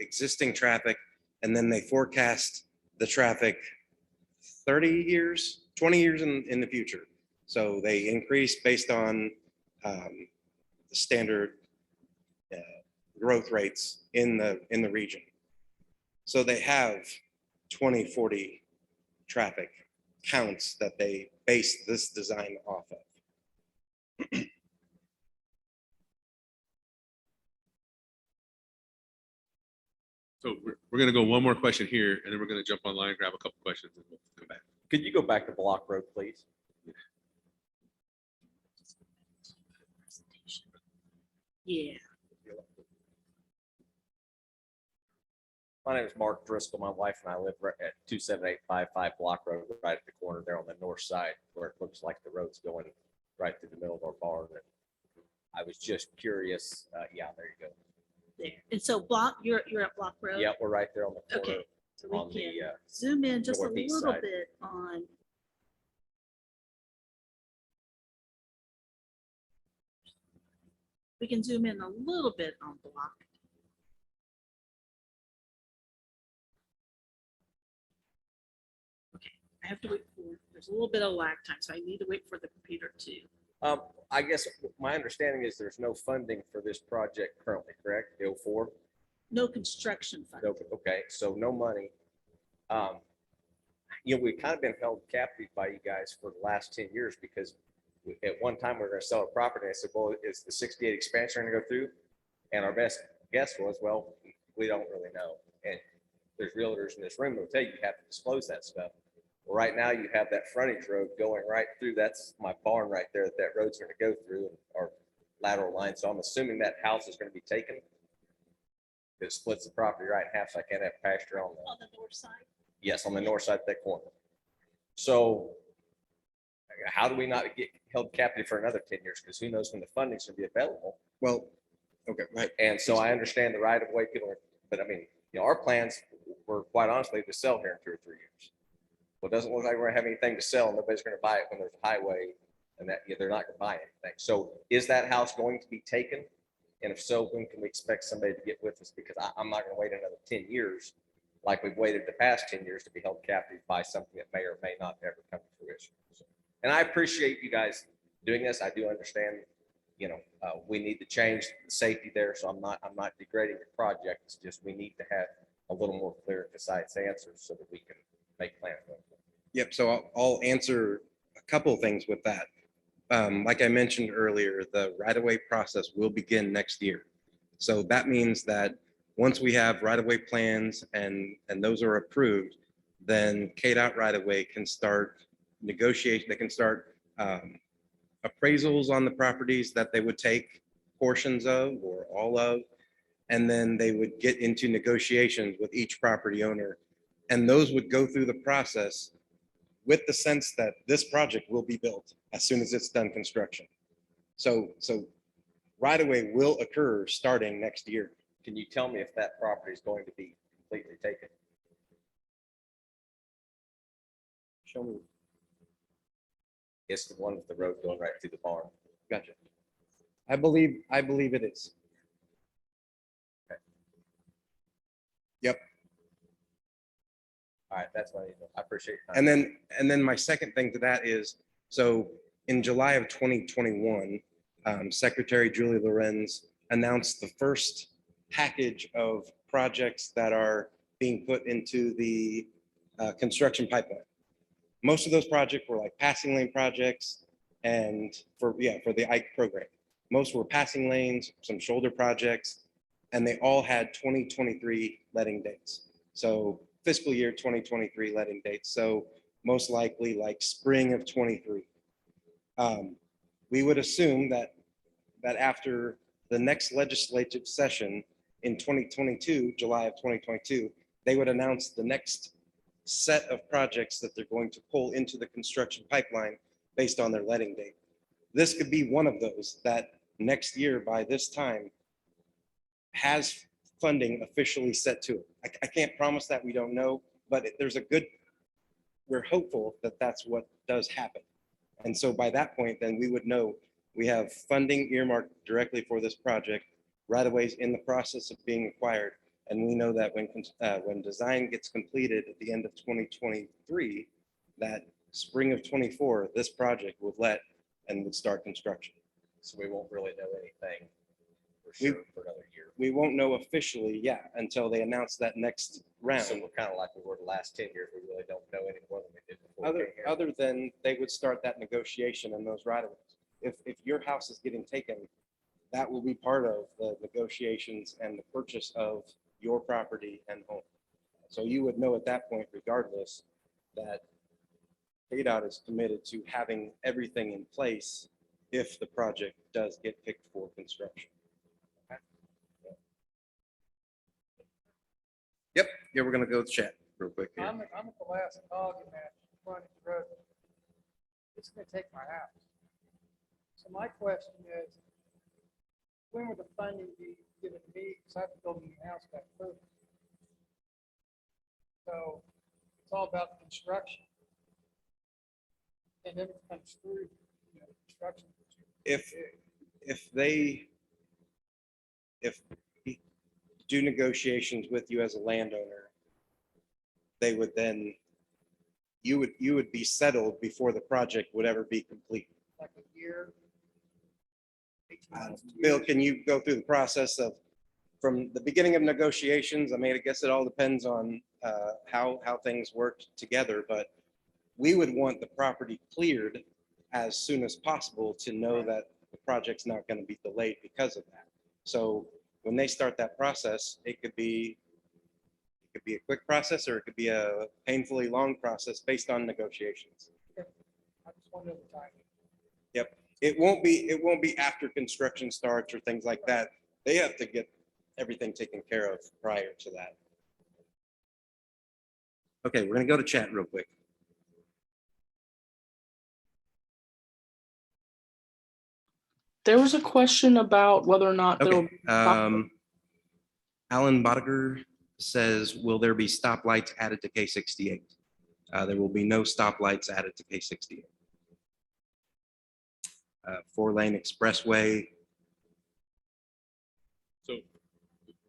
Speaker 4: existing traffic, and then they forecast the traffic 30 years, 20 years in the future. So they increase based on the standard growth rates in the region. So they have 2040 traffic counts that they base this design off of.
Speaker 1: So we're going to go one more question here, and then we're going to jump online, grab a couple questions, and we'll come back.
Speaker 3: Could you go back to Block Road, please?
Speaker 6: Yeah.
Speaker 3: My name is Mark Driscoll. My wife and I live right at 27855 Block Road, right at the corner there on the north side, where it looks like the road's going right through the middle of our barn. And I was just curious. Yeah, there you go.
Speaker 6: There. And so you're at Block Road?
Speaker 3: Yeah, we're right there on the corner.
Speaker 6: Okay. So we
Speaker 3: on
Speaker 6: can
Speaker 3: the,
Speaker 6: zoom in just a
Speaker 3: northeast
Speaker 6: little
Speaker 3: side.
Speaker 6: bit on. We can zoom in a little bit on Block. Okay, I have to wait there's a little bit of lag time, so I need to wait for the computer to.
Speaker 3: I guess my understanding is there's no funding for this project currently, correct? The 04?
Speaker 6: No construction fund.
Speaker 3: No, okay, so no money. You know, we've kind of been held captive by you guys for the last 10 years because at one time we were going to sell a property. I said, well, is the 68 expansion going to go through? And our best guess was, well, we don't really know. And there's realtors in this room that'll tell you have to disclose that stuff. Well, right now you have that frontage road going right through. That's my barn right there that road's going to go through, our lateral line. So I'm assuming that house is going to be taken. It splits the property right in half, so I can't have pasture on
Speaker 6: the north side.
Speaker 3: Yes, on the north side of that corner. So how do we not get held captive for another 10 years? Because who knows when the funding's going to be available.
Speaker 4: Well, okay, right.
Speaker 3: And so I understand the right of way people are, but I mean, you know, our plans were quite honestly to sell here in 2 or 3 years. Well, it doesn't look like we're gonna have anything to sell. Nobody's going to buy it when there's a highway, and that they're not going to buy anything. So is that house going to be taken? And if so, when can we expect somebody to get with us? Because I'm not going to wait another 10 years like we've waited the past 10 years to be held captive by something that may or may not ever come to fruition. So, and I appreciate you guys doing this. I do understand, you know, we need to change the safety there. So I'm not degrading the project. It's just we need to have a little more clear, concise answers so that we can make plans.
Speaker 4: Yep, so I'll answer a couple things with that. Like I mentioned earlier, the right-of-way process will begin next year. So that means that once we have right-of-way plans and those are approved, then KDOT right-of-way can start negotiation, they can start appraisals on the properties that they would take portions of or all of, and then they would get into negotiations with each property owner. And those would go through the process with the sense that this project will be built as soon as it's done construction. So right-of-way will occur starting next year.
Speaker 3: Can you tell me if that property is going to be completely taken?
Speaker 4: Show me.
Speaker 3: It's the one with the road going right through the barn.
Speaker 4: Gotcha. I believe it is. Yep.
Speaker 3: All right, that's what I appreciate your time.
Speaker 4: And then my second thing to that is, so in July of 2021, Secretary Julie Lorenz announced the first package of projects that are being put into the construction pipeline. Most of those projects were like passing lane projects and for the Ike program. Most were passing lanes, some shoulder projects, and they all had 2023 letting dates. So fiscal year 2023 letting dates. So most likely like spring of 23. We would assume that after the next legislative session in 2022, July of 2022, they would announce the next set of projects that they're going to pull into the construction pipeline based on their letting date. This could be one of those that next year by this time has funding officially set to it. I can't promise that, we don't know, but we're hopeful that that's what does happen. And so by that point, then we would know we have funding earmarked directly for this project, right-of-ways in the process of being acquired. And we know that when design gets completed at the end of 2023, that spring of 24, this project would would start construction.
Speaker 3: So we won't really know anything for sure for another year.
Speaker 4: We won't know officially yet until they announce that next round.
Speaker 3: So we're kind of like we were the last 10 years. We really don't know any more than we did before. we came here.
Speaker 4: Other than they would start that negotiation and those right-of-ways. If your house is getting taken, that will be part of the negotiations and the purchase of your property and home. So you would know at that point, regardless, that KDOT is committed to having everything in place if the project does get picked for construction. Yep, yeah, we're gonna go chat real quick here.
Speaker 2: I'm at the last dog in that frontage road. It's gonna take my house. So my question is, when would the funding be given to me? Because I have to build a new house back further. So it's all about the construction. And then it comes through, construction.
Speaker 4: If they do negotiations with you as a landowner, they would then, you would be settled before the project would ever be complete.
Speaker 2: Like a year. 18 months, 2
Speaker 4: Bill,
Speaker 2: years.
Speaker 4: can you go through the process of, from the beginning of negotiations? I mean, I guess it all depends on how things work together, but we would want the property cleared as soon as possible to know that the project's not going to be delayed because of that. So when they start that process, it could be a quick process or it could be a painfully long process based on negotiations.
Speaker 2: I just wonder the timing.
Speaker 4: Yep. It won't be after construction starts or things like that. They have to get everything taken care of prior to that. Okay, we're gonna go to chat real quick.
Speaker 10: There was a question about whether or not there will
Speaker 4: Okay. Alan Bodiger says, will there be stoplights added to K-68? There will be no stoplights added to K-68. 4-lane expressway.
Speaker 1: So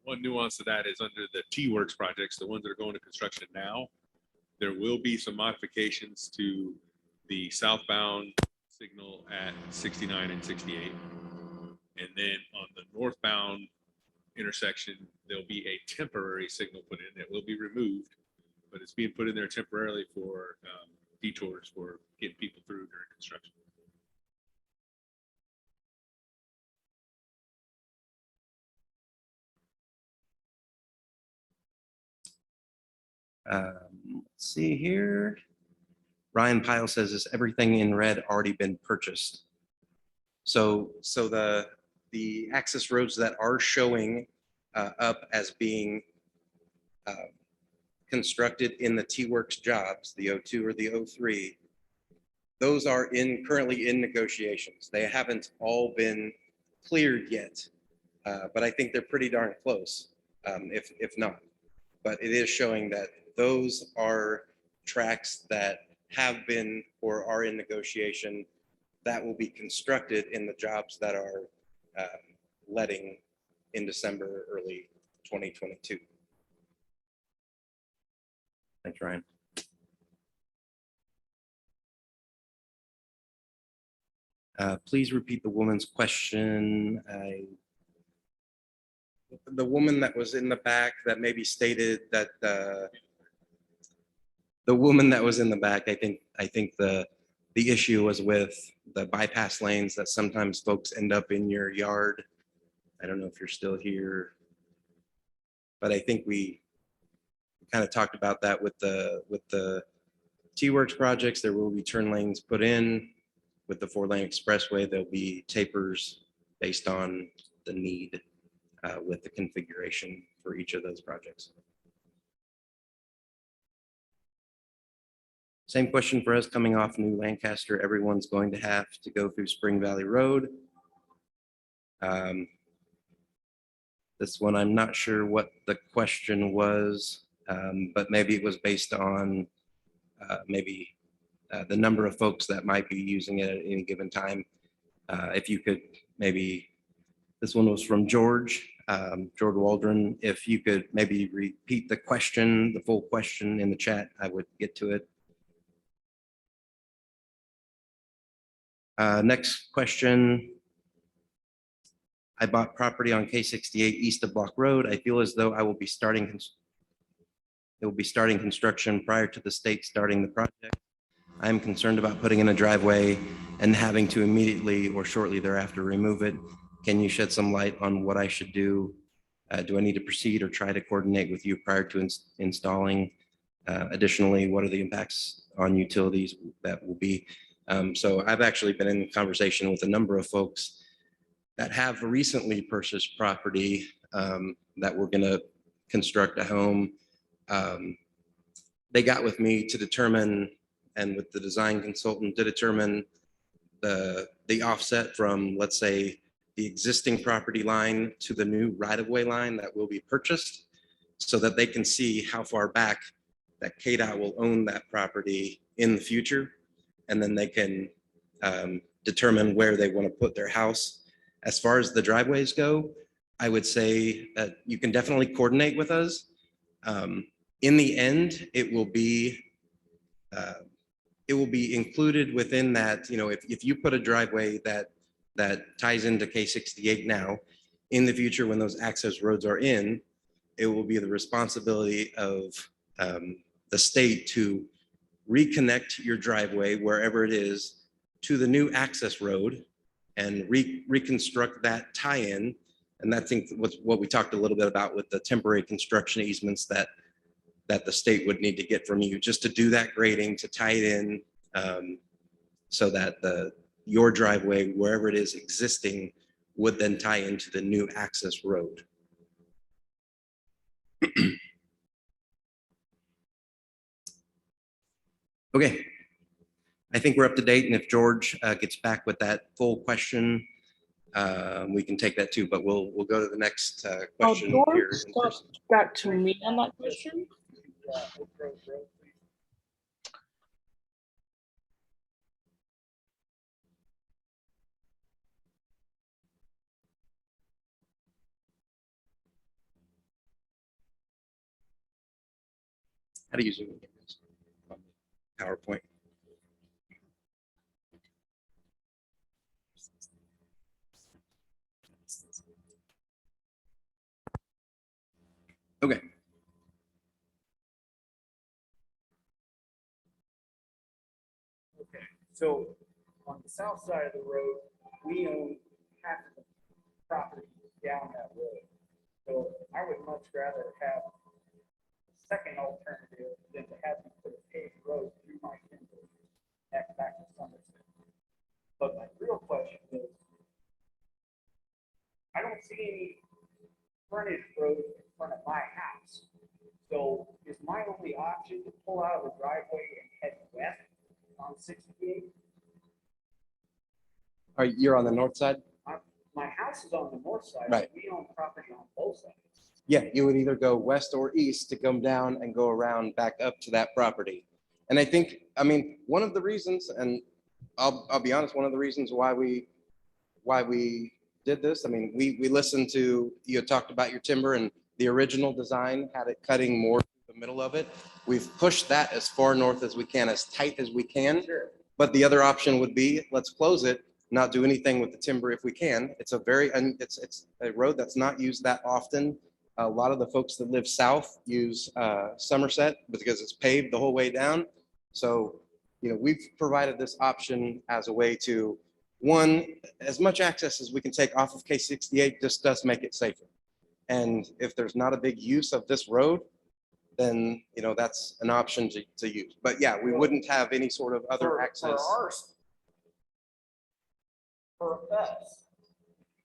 Speaker 1: one nuance to that is under the T-Works projects, the ones that are going to construction now, there will be some modifications to the southbound signal at 69 and 68. And then on the northbound intersection, there'll be a temporary signal put in that will be removed, but it's being put in there temporarily for detours for getting people through during construction.
Speaker 4: Let's see here. Ryan Pyle says, is everything in red already been purchased? So the access roads that are showing up as being constructed in the T-Works jobs, the O2 or the O3, those are currently in negotiations. They haven't all been cleared yet, but I think they're pretty darn close, if not. But it is showing that those are tracks that have been or are in negotiation that will be constructed in the jobs that are letting in December, early 2022. Thanks, Ryan. Please repeat the woman's question. The woman that was in the back that maybe stated that the woman that was in the back, I think the issue was with the bypass lanes that sometimes folks end up in your yard. I don't know if you're still here, but I think we kind of talked about that with the T-Works projects. There will be turn lanes put in. With the 4-lane expressway, there'll be tapers based on the need with the configuration for each of those projects. Same question for us coming off New Lancaster. Everyone's going to have to go through Spring Valley Road. This one, I'm not sure what the question was, but maybe it was based on the number of folks that might be using it at any given time. If you could maybe, this one was from George Waldron. If you could maybe repeat the question, the full question in the chat, I would get to it. Next question. I bought property on K-68 east of Block Road. I feel as though it will be starting construction prior to the state starting the project. I am concerned about putting in a driveway and having to immediately or shortly thereafter remove it. Can you shed some light on what I should do? Do I need to proceed or try to coordinate with you prior to installing? Additionally, what are the impacts on utilities that will be? So I've actually been in conversation with a number of folks that have recently purchased property that were going to construct a home. They got with me to determine, and with the design consultant to determine the offset from, let's say, the existing property line to the new right-of-way line that will be purchased, so that they can see how far back that KDOT will own that property in the future. And then they can determine where they want to put their house. As far as the driveways go, I would say that you can definitely coordinate with us. In the end, it will be included within that. You know, if you put a driveway that ties into K-68 now, in the future when those access roads are in, it will be the responsibility of the state to reconnect your driveway wherever it is to the new access road and reconstruct that tie-in. And that's what we talked a little bit about with the temporary construction easements that the state would need to get from you, just to do that grading, to tie it in, so that your driveway, wherever it is existing, would then tie into the new access road. Okay, I think we're up to date, and if George gets back with that full question, we can take that too, but we'll go to the next question here.
Speaker 10: George got back to me on that question.
Speaker 4: How do you zoom in this on PowerPoint?
Speaker 11: So on the south side of the road, we own half of the property down that road. So I would much rather have a second alternative than to have to put a paved road through my timber back to Somerset. But my real question is, I don't see any frontage road in front of my house. So is my only option to pull out of the driveway and head west on 68?
Speaker 4: You're on the north side?
Speaker 11: My house is on the north side.
Speaker 4: Right.
Speaker 11: We own property on both sides.
Speaker 4: Yeah, you would either go west or east to come down and go around back up to that property. And I think, I mean, one of the reasons, and I'll be honest, one of the reasons why we did this, I mean, we listened to, you had talked about your timber, and the original design had it cutting more the middle of it. We've pushed that as far north as we can, as tight as we can.
Speaker 11: Sure.
Speaker 4: But the other option would be, let's close it, not do anything with the timber if we can. It's a very, and it's a road that's not used that often. A lot of the folks that live south use Somerset because it's paved the whole way down. So, you know, we've provided this option as a way to, one, as much access as we can take off of K-68 just does make it safer. And if there's not a big use of this road, then, you know, that's an option to use. But yeah, we wouldn't have any sort of other access.
Speaker 11: For us,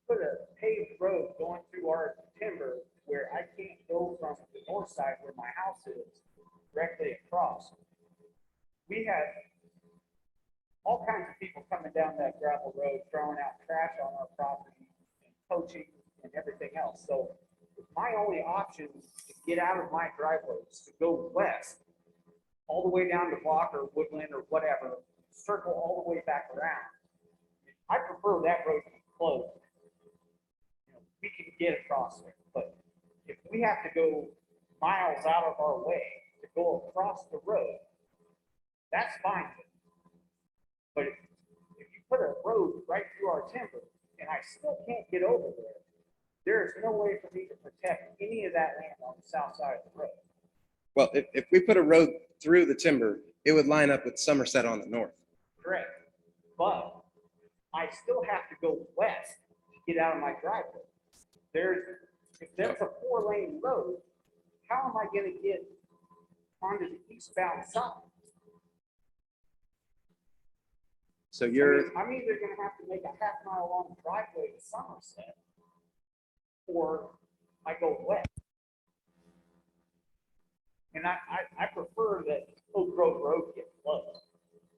Speaker 11: put a paved road going through our timber where I can't go from the north side where my house is directly across. We had all kinds of people coming down that gravel road, throwing out trash on our property, and poaching and everything else. So my only option to get out of my driveway is to go west, all the way down to Block or Woodland or whatever, circle all the way back around. I prefer that road to be closed. You know, we can get across there, but if we have to go miles out of our way to go across the road, that's fine. But if you put a road right through our timber and I still can't get over there, there's no way for me to protect any of that land on the south side of the road.
Speaker 4: Well, if we put a road through the timber, it would line up with Somerset on the north.
Speaker 11: Correct. But I still have to go west to get out of my driveway. If that's a 4-lane road, how am I gonna get onto the eastbound side?
Speaker 4: So
Speaker 11: I'm either gonna have to make a half-mile long driveway to Somerset, or I go west. And I prefer that Oak Grove Road get closed.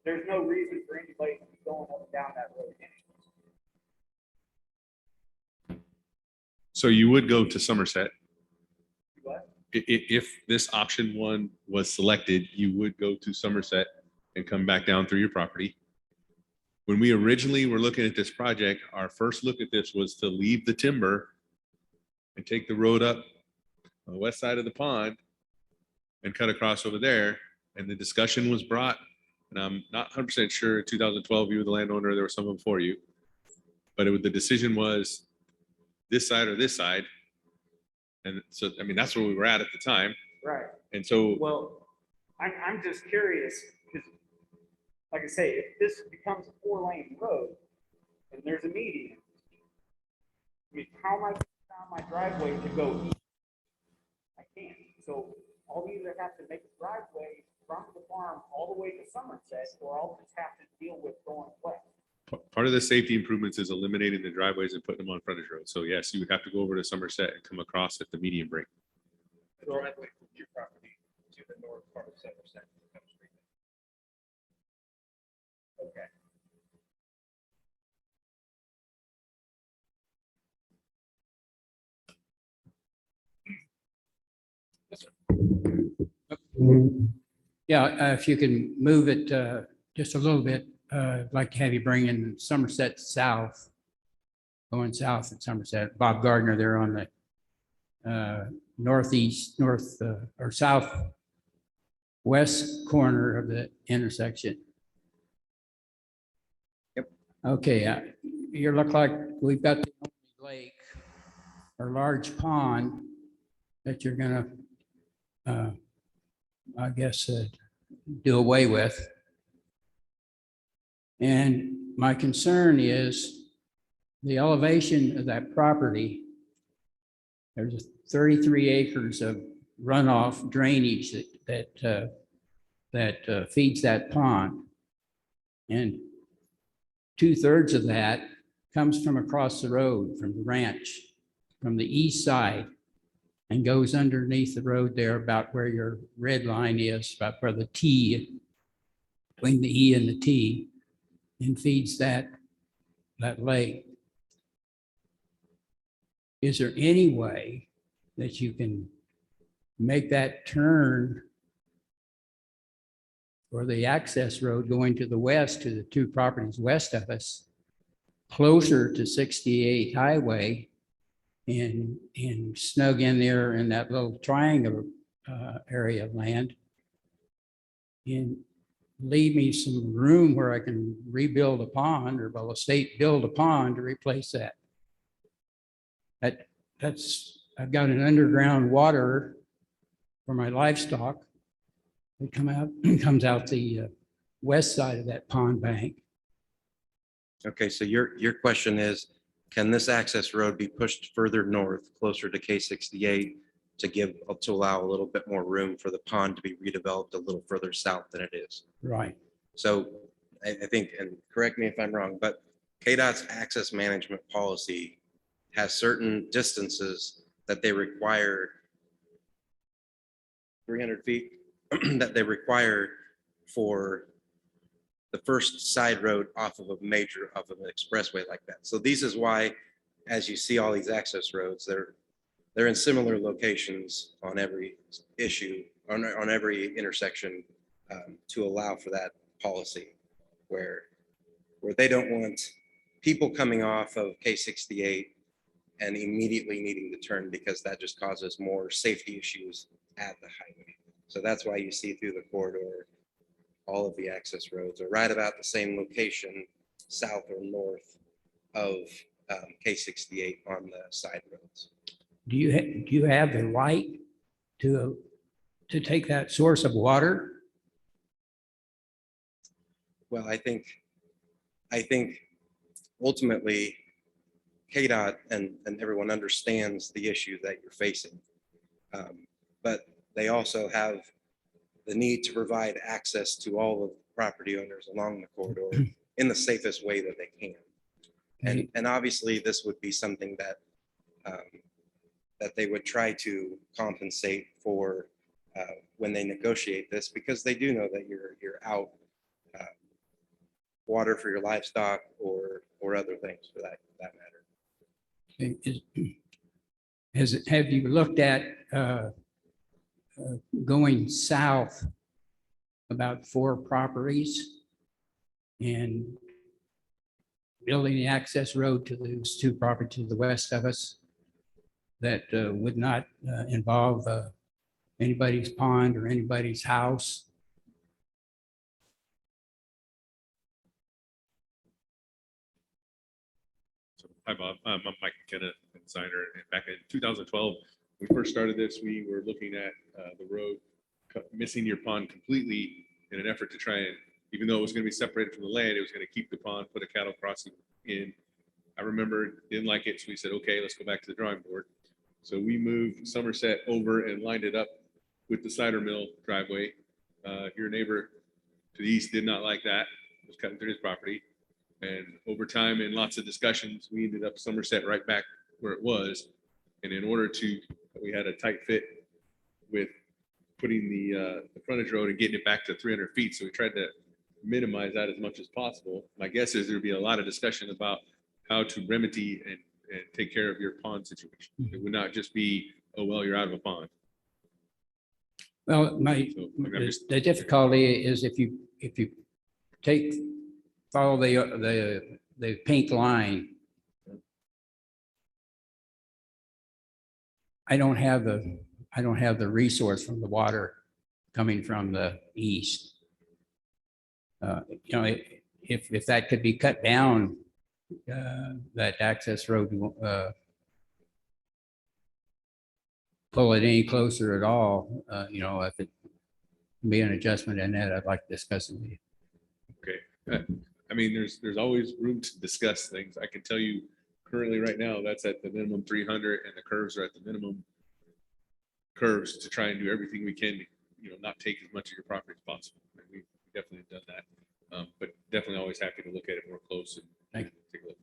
Speaker 11: There's no reason for anybody to be going up and down that road anyway.
Speaker 1: So you would go to Somerset.
Speaker 11: What?
Speaker 1: If this option one was selected, you would go to Somerset and come back down through your property. When we originally were looking at this project, our first look at this was to leave the timber and take the road up on the west side of the pond and cut across over there. And the discussion was brought, and I'm not 100% sure, in 2012, you were the landowner, there was someone before you, but the decision was this side or this side. And so, I mean, that's where we were at the time.
Speaker 11: Right.
Speaker 1: And so,
Speaker 11: Well, I'm just curious, because like I say, if this becomes a 4-lane road and there's a median, I mean, how am I going to find my driveway to go east? I can't. So I'll either have to make a driveway from the farm all the way to Somerset, or I'll just have to deal with going west.
Speaker 1: part of the safety improvements is eliminating the driveways and putting them on frontage roads. So yes, you would have to go over to Somerset and come across at the median break.
Speaker 11: The driveway from your property to the north part of Somerset. Okay.
Speaker 12: Yeah, if you can move it just a little bit, I'd like to have you bring in Somerset south, going south at Somerset. Bob Gardner there on the or southwest corner of the intersection.
Speaker 4: Yep.
Speaker 12: Okay, you look like we've got the only lake or large pond that you're gonna, I guess, do away with. And my concern is the elevation of that property. There's 33 acres of runoff drainage that feeds that pond. And 2/3 of that comes from across the road from the ranch, from the east side, and goes underneath the road there about where your red line is, about where the T, between the E and the T, and feeds that lake. Is there any way that you can make that turn or the access road going to the west, to the two properties west of us, closer to 68 highway and snug in there in that little triangle area of land, and leave me some room where I can rebuild a pond, or will the state build a pond to replace that? I've got an underground water for my livestock. It comes out the west side of that pond bank.
Speaker 4: Okay, so your question is, can this access road be pushed further north, closer to K-68 to allow a little bit more room for the pond to be redeveloped a little further south than it is?
Speaker 12: Right.
Speaker 4: So I think, and correct me if I'm wrong, but KDOT's access management policy has certain distances that they require, 300 feet, that they require for the first side road off of an expressway like that. So this is why, as you see all these access roads, they're in similar locations on every issue, on every intersection, to allow for that policy, where they don't want people coming off of K-68 and immediately needing to turn, because that just causes more safety issues at the highway. So that's why you see through the corridor, all of the access roads are right about the same location, south or north of K-68 on the side roads.
Speaker 12: Do you have the right to take that source of water?
Speaker 4: Well, I think ultimately KDOT and everyone understands the issue that you're facing. But they also have the need to provide access to all of the property owners along the corridor in the safest way that they can. And obviously this would be something that that they would try to compensate for when they negotiate this, because they do know that you're out water for your livestock or other things for that matter.
Speaker 12: Have you looked at going south about 4 properties and building the access road to those 2 properties to the west of us that would not involve anybody's pond or anybody's house?
Speaker 1: Hi, Bob. I'm Mike McKenna, designer. And back in 2012, when we first started this, we were looking at the road missing your pond completely in an effort to try and, even though it was going to be separated from the land, it was going to keep the pond, put a cattle crossing in. I remember, didn't like it, so we said, okay, let's go back to the drawing board. So we moved Somerset over and lined it up with the cider mill driveway. Your neighbor to the east did not like that. It was cutting through his property. And over time and lots of discussions, we ended up Somerset right back where it was. And in order to, we had a tight fit with putting the frontage road and getting it back to 300 feet. So we tried to minimize that as much as possible. My guess is there'd be a lot of discussion about how to remedy and take care of your pond situation. It would not just be, oh, well, you're out of a pond.
Speaker 12: Well, the difficulty is if you follow the pink line, I don't have the resource from the water coming from the east. If that could be cut down, that access road, pull it any closer at all, if it can be an adjustment in that, I'd like to discuss it with you.
Speaker 1: Okay. I mean, there's always room to discuss things. I can tell you currently right now, that's at the minimum 300 and the curves are at the minimum curves to try and do everything we can to, not take as much of your property as possible. And we definitely have done that. But definitely always happy to look at it more close and
Speaker 12: Thank you.
Speaker 1: take a look.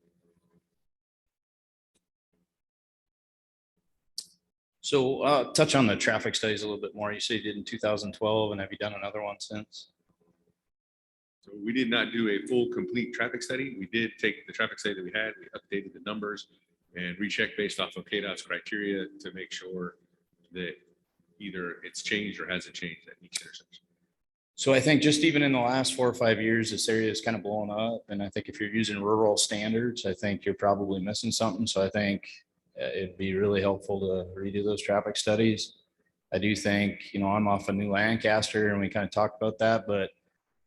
Speaker 13: So touch on the traffic studies a little bit more. You say you did in 2012, and have you done another one since?
Speaker 1: So we did not do a full complete traffic study. We did take the traffic study that we had, we updated the numbers and rechecked based off of KDOT's criteria to make sure that either it's changed or hasn't changed at each intersection.
Speaker 13: So I think just even in the last 4 or 5 years, this area is kind of blowing up. And I think if you're using rural standards, I think you're probably missing something. So I think it'd be really helpful to redo those traffic studies. I do think, I'm off of New Lancaster and we kind of talked about that, but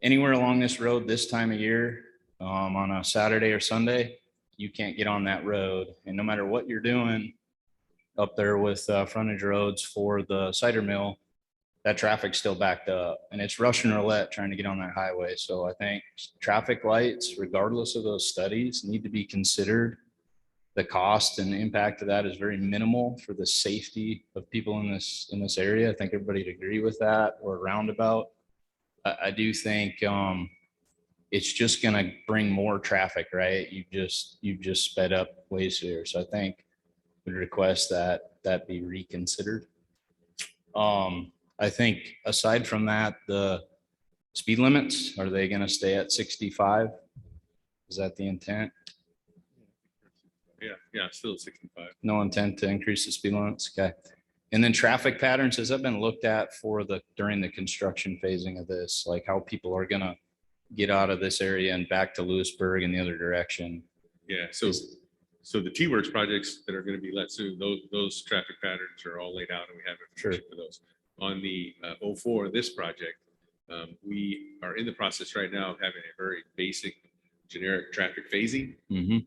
Speaker 13: anywhere along this road this time of year, on a Saturday or Sunday, you can't get on that road. And no matter what you're doing up there with frontage roads for the cider mill, that traffic's still backed up and it's Russian roulette trying to get on that highway. So I think traffic lights, regardless of those studies, need to be considered. The cost and the impact of that is very minimal for the safety of people in this area. I think everybody'd agree with that or roundabout. I do think it's just going to bring more traffic, right? You've just sped up ways here. So I think we'd request that be reconsidered. I think aside from that, the speed limits, are they going to stay at 65? Is that the intent?
Speaker 1: Yeah, still 65.
Speaker 13: No intent to increase the speed limits. Okay. And then traffic patterns, has that been looked at during the construction phasing of this, like how people are going to get out of this area and back to Lewisburg and the other direction?
Speaker 1: Yeah. So the T-Works projects that are going to be let soon, those traffic patterns are all laid out and we have information for those. On the 04, this project, we are in the process right now of having a very basic generic traffic phasing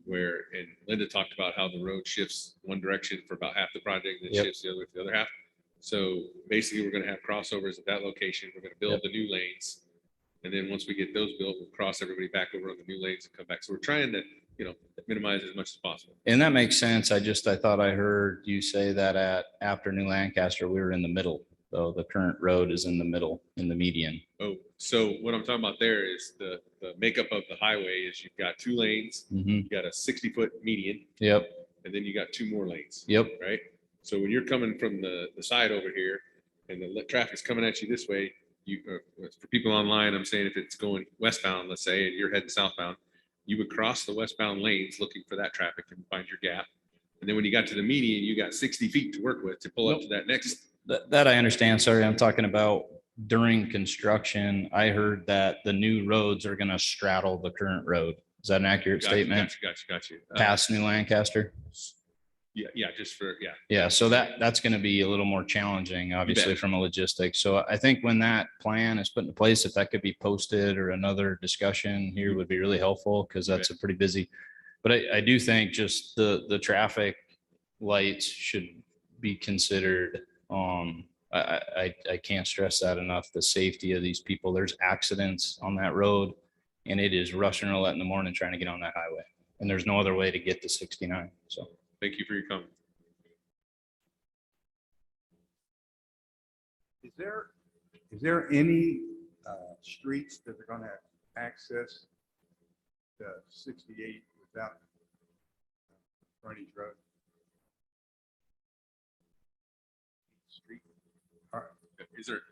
Speaker 1: where, and Linda talked about how the road shifts one direction for about half the project and then shifts the other way for the other half. So basically we're going to have crossovers at that location. We're going to build the new lanes. And then once we get those built, we'll cross everybody back over on the new lanes and come back. So we're trying to, minimize as much as possible.
Speaker 13: And that makes sense. I thought I heard you say that after New Lancaster, we were in the middle. So the current road is in the middle, in the median.
Speaker 1: Oh, so what I'm talking about there is the makeup of the highway is you've got 2 lanes, you got a 60-foot median.
Speaker 13: Yep.
Speaker 1: And then you got 2 more lanes.
Speaker 13: Yep.
Speaker 1: Right. So when you're coming from the side over here and the traffic's coming at you this way, for people online, I'm saying if it's going westbound, let's say, and you're heading southbound, you would cross the westbound lanes looking for that traffic and find your gap. And then when you got to the median, you got 60 feet to work with to pull up to that next.
Speaker 13: That I understand. Sorry, I'm talking about during construction. I heard that the new roads are going to straddle the current road. Is that an accurate statement?
Speaker 1: Gotcha.
Speaker 13: Past New Lancaster?
Speaker 1: Yeah,
Speaker 13: Yeah, so that's going to be a little more challenging, obviously, from a logistics. So I think when that plan is put into place, if that could be posted or another discussion here would be really helpful because that's a pretty busy. But I do think just the traffic lights should be considered. I can't stress that enough. The safety of these people. There's accidents on that road, and it is Russian roulette in the morning trying to get on that highway. And there's no other way to get to 69. So.
Speaker 1: Thank you for your comment.
Speaker 14: Is there any streets that are going to access the 68 without frontage road? Street.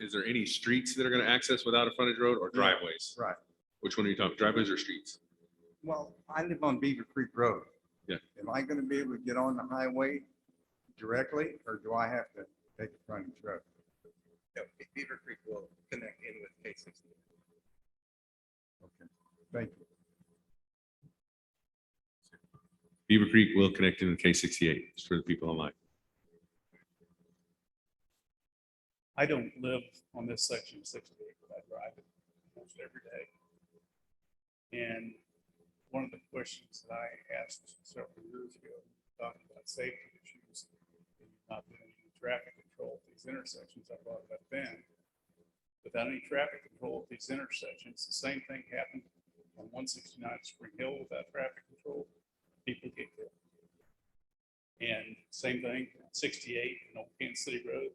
Speaker 1: Is there any streets that are going to access without a frontage road or driveways?
Speaker 14: Right.
Speaker 1: Which one are you talking? Driveways or streets?
Speaker 14: Well, I live on Beaver Creek Road.
Speaker 1: Yeah.
Speaker 14: Am I going to be able to get on the highway directly, or do I have to take a frontage road?
Speaker 4: No, Beaver Creek will connect in with K-68.
Speaker 14: Okay, thank you.
Speaker 1: Beaver Creek will connect in with K-68 just for the people online.
Speaker 2: I don't live on this section of 68, but I drive it almost every day. And one of the questions that I asked several years ago, talking about safety issues, and not doing any traffic control at these intersections, I brought it up then. Without any traffic control at these intersections, the same thing happened on 169 Spring Hill without traffic control, people get killed. And same thing, 68 and Old Kansas City Road,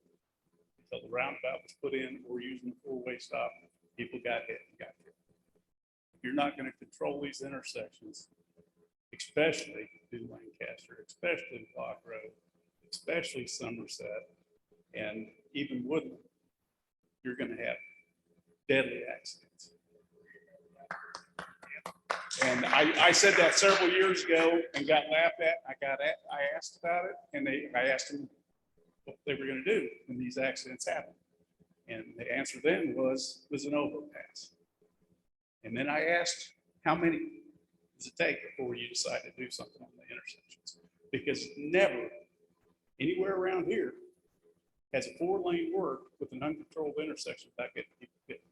Speaker 2: until the roundabout was put in, we're using a four-way stop, people got hit and got killed. If you're not going to control these intersections, especially in Lancaster, especially Block Road, especially Somerset, and even Woodland, you're going to have deadly accidents. And I said that several years ago and got laughed at. I asked about it, and I asked them what they were going to do when these accidents happen. And the answer then was an overpass. And then I asked, how many does it take before you decide to do something on the intersections? Because never anywhere around here has a 4-lane work with an uncontrolled intersection without getting people hit.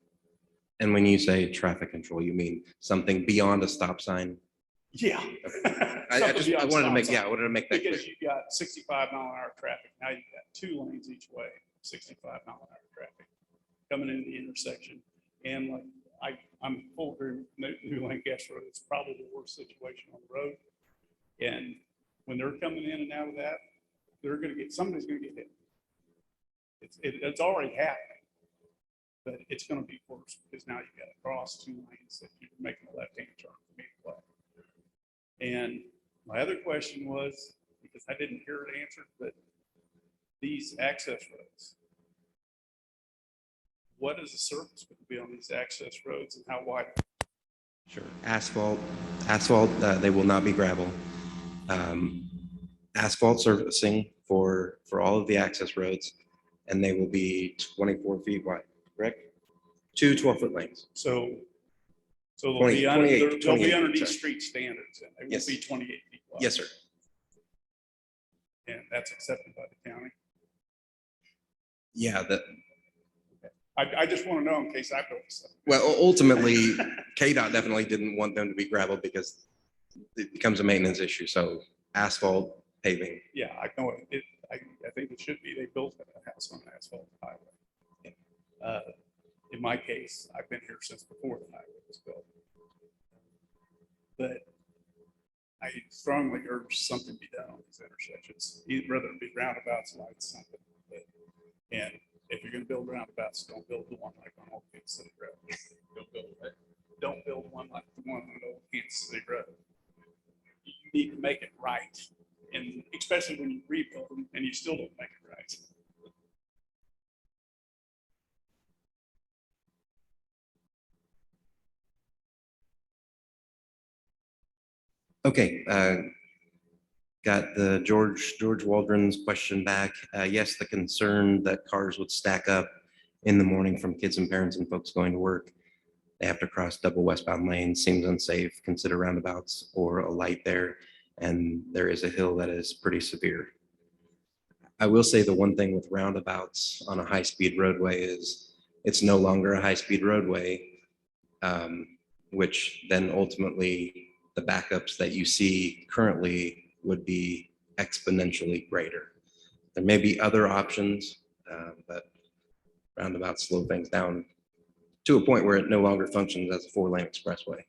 Speaker 4: And when you say traffic control, you mean something beyond a stop sign?
Speaker 2: Yeah.
Speaker 4: I wanted to make that clear.
Speaker 2: Because you got 65-mile-an-hour traffic. Now you've got 2 lanes each way, 65-mile-an-hour traffic coming into the intersection. And like I'm full agreement, New Lancaster Road, it's probably the worst situation on the road. And when they're coming in and out of that, somebody's gonna get hit. It's already happening, but it's gonna be worse because now you've got to cross 2 lanes that you're making a left-hand turn for me to play. And my other question was, because I didn't hear it answered, but these access roads, what is the surface going to be on these access roads and how wide?
Speaker 4: Sure. Asphalt, they will not be gravel. Asphalt surfacing for all of the access roads, and they will be 24 feet wide, correct? 2 12-foot lanes.
Speaker 2: So they'll
Speaker 4: 20,
Speaker 2: be
Speaker 4: 28,
Speaker 2: under, they'll
Speaker 4: 28,
Speaker 2: be underneath
Speaker 4: sorry.
Speaker 2: street standards, and they will
Speaker 4: Yes.
Speaker 2: be 28 feet wide.
Speaker 4: Yes, sir.
Speaker 2: And that's accepted by the county.
Speaker 4: Yeah,
Speaker 2: I just want to know in case I built something.
Speaker 4: well, ultimately, KDOT definitely didn't want them to be gravel because it becomes a maintenance issue. So asphalt, paving.
Speaker 2: Yeah, I know it. I think it should be. They built a house on an asphalt highway. In my case, I've been here since before the highway was built. But I strongly urge something be done on these intersections, rather it be roundabouts, lights, something. And if you're gonna build roundabouts, don't build the one like on Old Kansas City Road. Don't build one like the one on Old Kansas City Road. You need to make it right, and especially when you rebuild them and you still don't make it right.
Speaker 4: Okay, got the George Waldron's question back. Yes, the concern that cars would stack up in the morning from kids and parents and folks going to work. They have to cross double westbound lanes, seems unsafe, consider roundabouts or a light there. And there is a hill that is pretty severe. I will say the one thing with roundabouts on a high-speed roadway is it's no longer a high-speed roadway, which then ultimately the backups that you see currently would be exponentially greater. There may be other options, but roundabouts slow things down to a point where it no longer functions as a 4-lane expressway.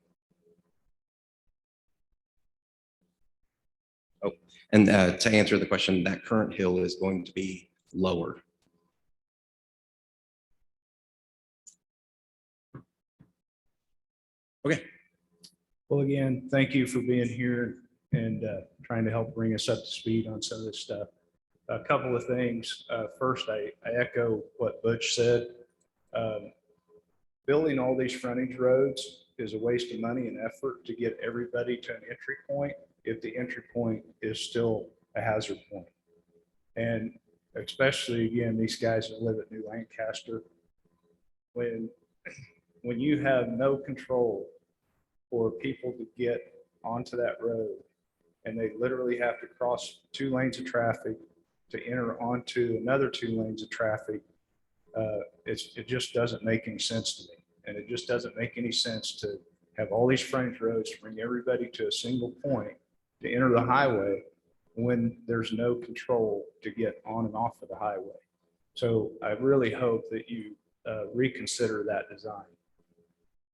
Speaker 4: Oh, and to answer the question, that current hill is going to be lower. Okay.
Speaker 15: Well, again, thank you for being here and trying to help bring us up to speed on some of this stuff. A couple of things. First, I echo what Butch said. Building all these frontage roads is a waste of money and effort to get everybody to an entry point if the entry point is still a hazard point. And especially, again, these guys that live at New Lancaster, when you have no control for people to get onto that road, and they literally have to cross 2 lanes of traffic to enter onto another 2 lanes of traffic, it just doesn't make any sense to me. And it just doesn't make any sense to have all these frontage roads to bring everybody to a single point to enter the highway when there's no control to get on and off of the highway. So I really hope that you reconsider that design.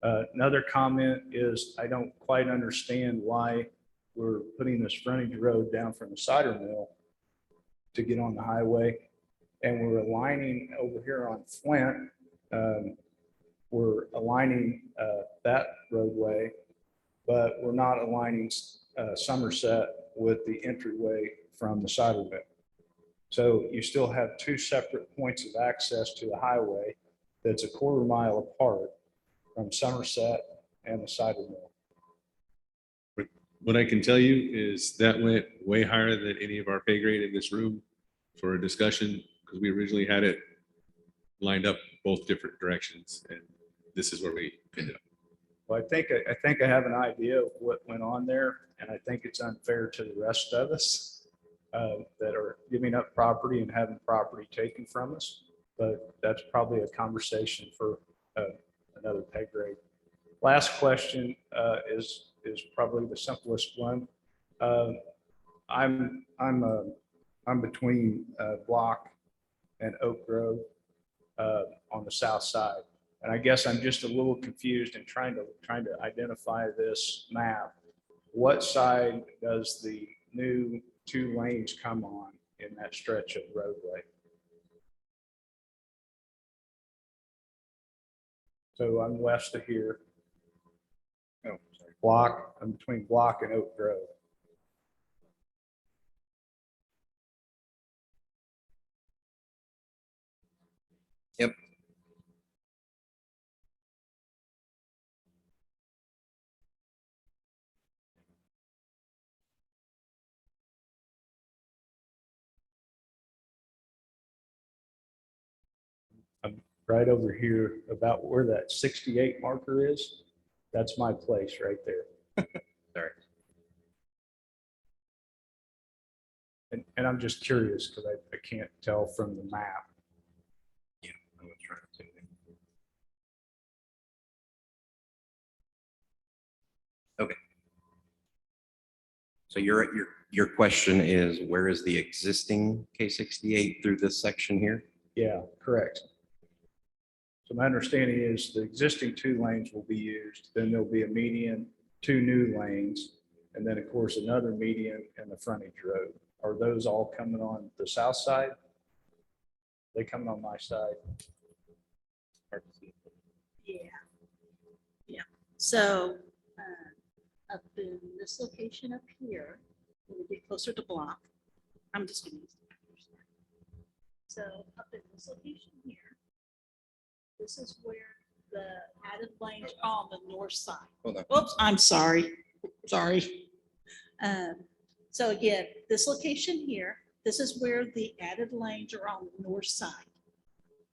Speaker 15: Another comment is I don't quite understand why we're putting this frontage road down from the cider mill to get on the highway. And we're aligning over here on Flint. We're aligning that roadway, but we're not aligning Somerset with the entryway from the cider mill. So you still have two separate points of access to the highway that's a quarter mile apart from Somerset and the cider mill.
Speaker 1: What I can tell you is that went way higher than any of our pay grade in this room for a discussion, because we originally had it lined up both different directions, and this is where we ended up.
Speaker 15: Well, I think I have an idea of what went on there, and I think it's unfair to the rest of us that are giving up property and having property taken from us. But that's probably a conversation for another pay grade. Last question is probably the simplest one. I'm between Block and Oak Grove on the south side. And I guess I'm just a little confused in trying to identify this map. What side does the new 2 lanes come on in that stretch of roadway? So I'm west of here. Oh, sorry. Block, I'm between Block and Oak Grove.
Speaker 4: Yep.
Speaker 15: I'm right over here about where that 68 marker is. That's my place right there.
Speaker 4: Sorry.
Speaker 15: And I'm just curious because I can't tell from the map.
Speaker 4: Yeah, I was trying to. Okay. So your question is, where is the existing K-68 through this section here?
Speaker 15: Yeah, correct. So my understanding is the existing 2 lanes will be used, then there'll be a median, 2 new lanes, and then of course another median and the frontage road. Are those all coming on the south side? They coming on my side?
Speaker 6: Yeah. Yeah. So up in this location up here, when we get closer to Block, I'm just going to use the pictures here. So up in this location here, this is where the added lanes are on the north side.
Speaker 4: Hold on.
Speaker 6: Oops, I'm sorry. Sorry. So again, this location here, this is where the added lanes are on the north side.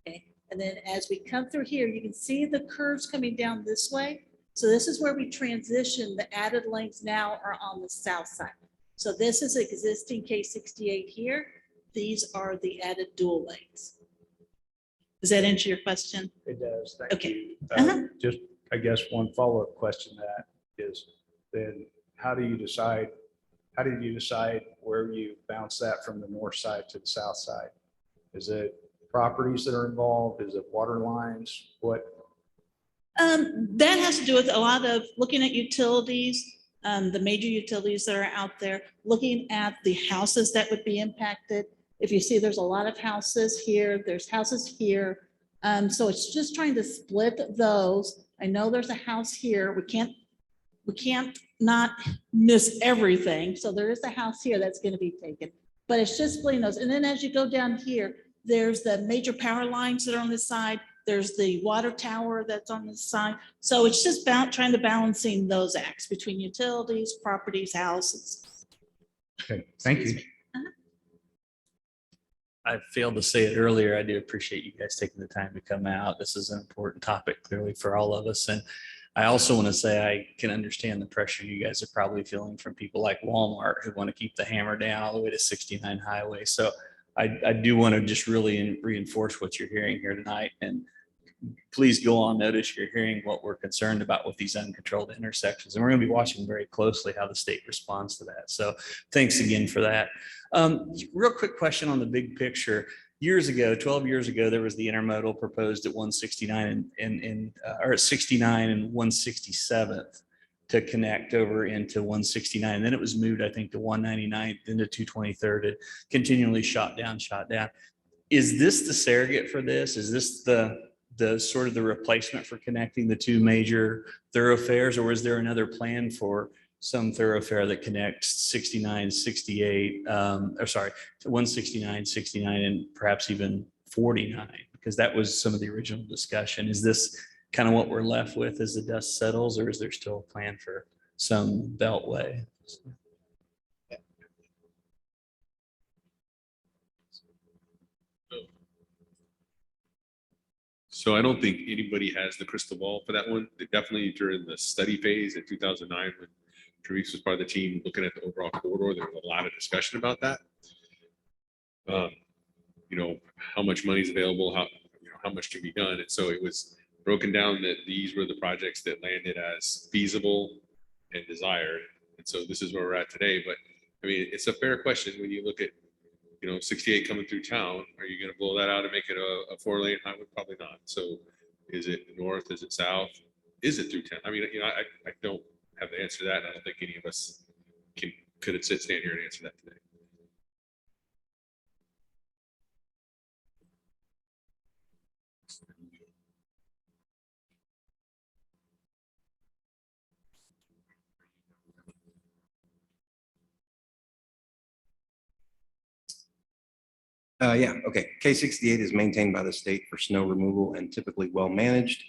Speaker 6: Okay, and then as we come through here, you can see the curves coming down this way. So this is where we transition. The added lanes now are on the south side. So this is existing K-68 here. These are the added dual lanes. Does that answer your question?
Speaker 15: It does. Thank
Speaker 6: Okay.
Speaker 15: you. Just, I guess, one follow-up question to that is then how did you decide where you bounce that from the north side to the south side? Is it properties that are involved? Is it water lines? What?
Speaker 6: That has to do with a lot of looking at utilities, the major utilities that are out there, looking at the houses that would be impacted. If you see, there's a lot of houses here, there's houses here. So it's just trying to split those. I know there's a house here. We can't not miss everything. So there is a house here that's going to be taken, but it's just splitting those. And then as you go down here, there's the major power lines that are on this side. There's the water tower that's on this side. So it's just trying to balancing those acts between utilities, properties, houses.
Speaker 15: Okay, thank you.
Speaker 9: I failed to say it earlier. I do appreciate you guys taking the time to come out. This is an important topic clearly for all of us. And I also want to say I can understand the pressure you guys are probably feeling from people like Walmart who want to keep the hammer down all the way to 69 highway. So I do want to just really reinforce what you're hearing here tonight. And please go on notice you're hearing what we're concerned about with these uncontrolled intersections. And we're going to be watching very closely how the state responds to that. So thanks again for that. Real quick question on the big picture. years ago, 12 years ago, there was the intermodal proposed at 169 or at 69 and 167th to connect over into 169. And then it was moved, I think, to 199, then to 223rd. It continually shot down, shot down. Is this the surrogate for this? Is this the sort of the replacement for connecting the two major thoroughfares? Or is there another plan for some thoroughfare that connects 69, 68, or sorry, 169, 69, and perhaps even 49? Because that was some of the original discussion. Is this kind of what we're left with as the dust settles, or is there still a plan for some beltway?
Speaker 1: So I don't think anybody has the crystal ball for that one. They definitely during the study phase in 2009, when Travis was part of the team looking at the overall corridor, there was a lot of discussion about that. You know, how much money is available, how much can be done. And so it was broken down that these were the projects that landed as feasible and desired. And so this is where we're at today. But I mean, it's a fair question when you look at, 68 coming through town. Are you going to blow that out and make it a 4-lane highway? Probably not. So is it north? Is it south? Is it through town? I mean, I don't have the answer to that. And I don't think any of us could stand here and answer that today.
Speaker 4: Yeah, okay. K-68 is maintained by the state for snow removal and typically well managed.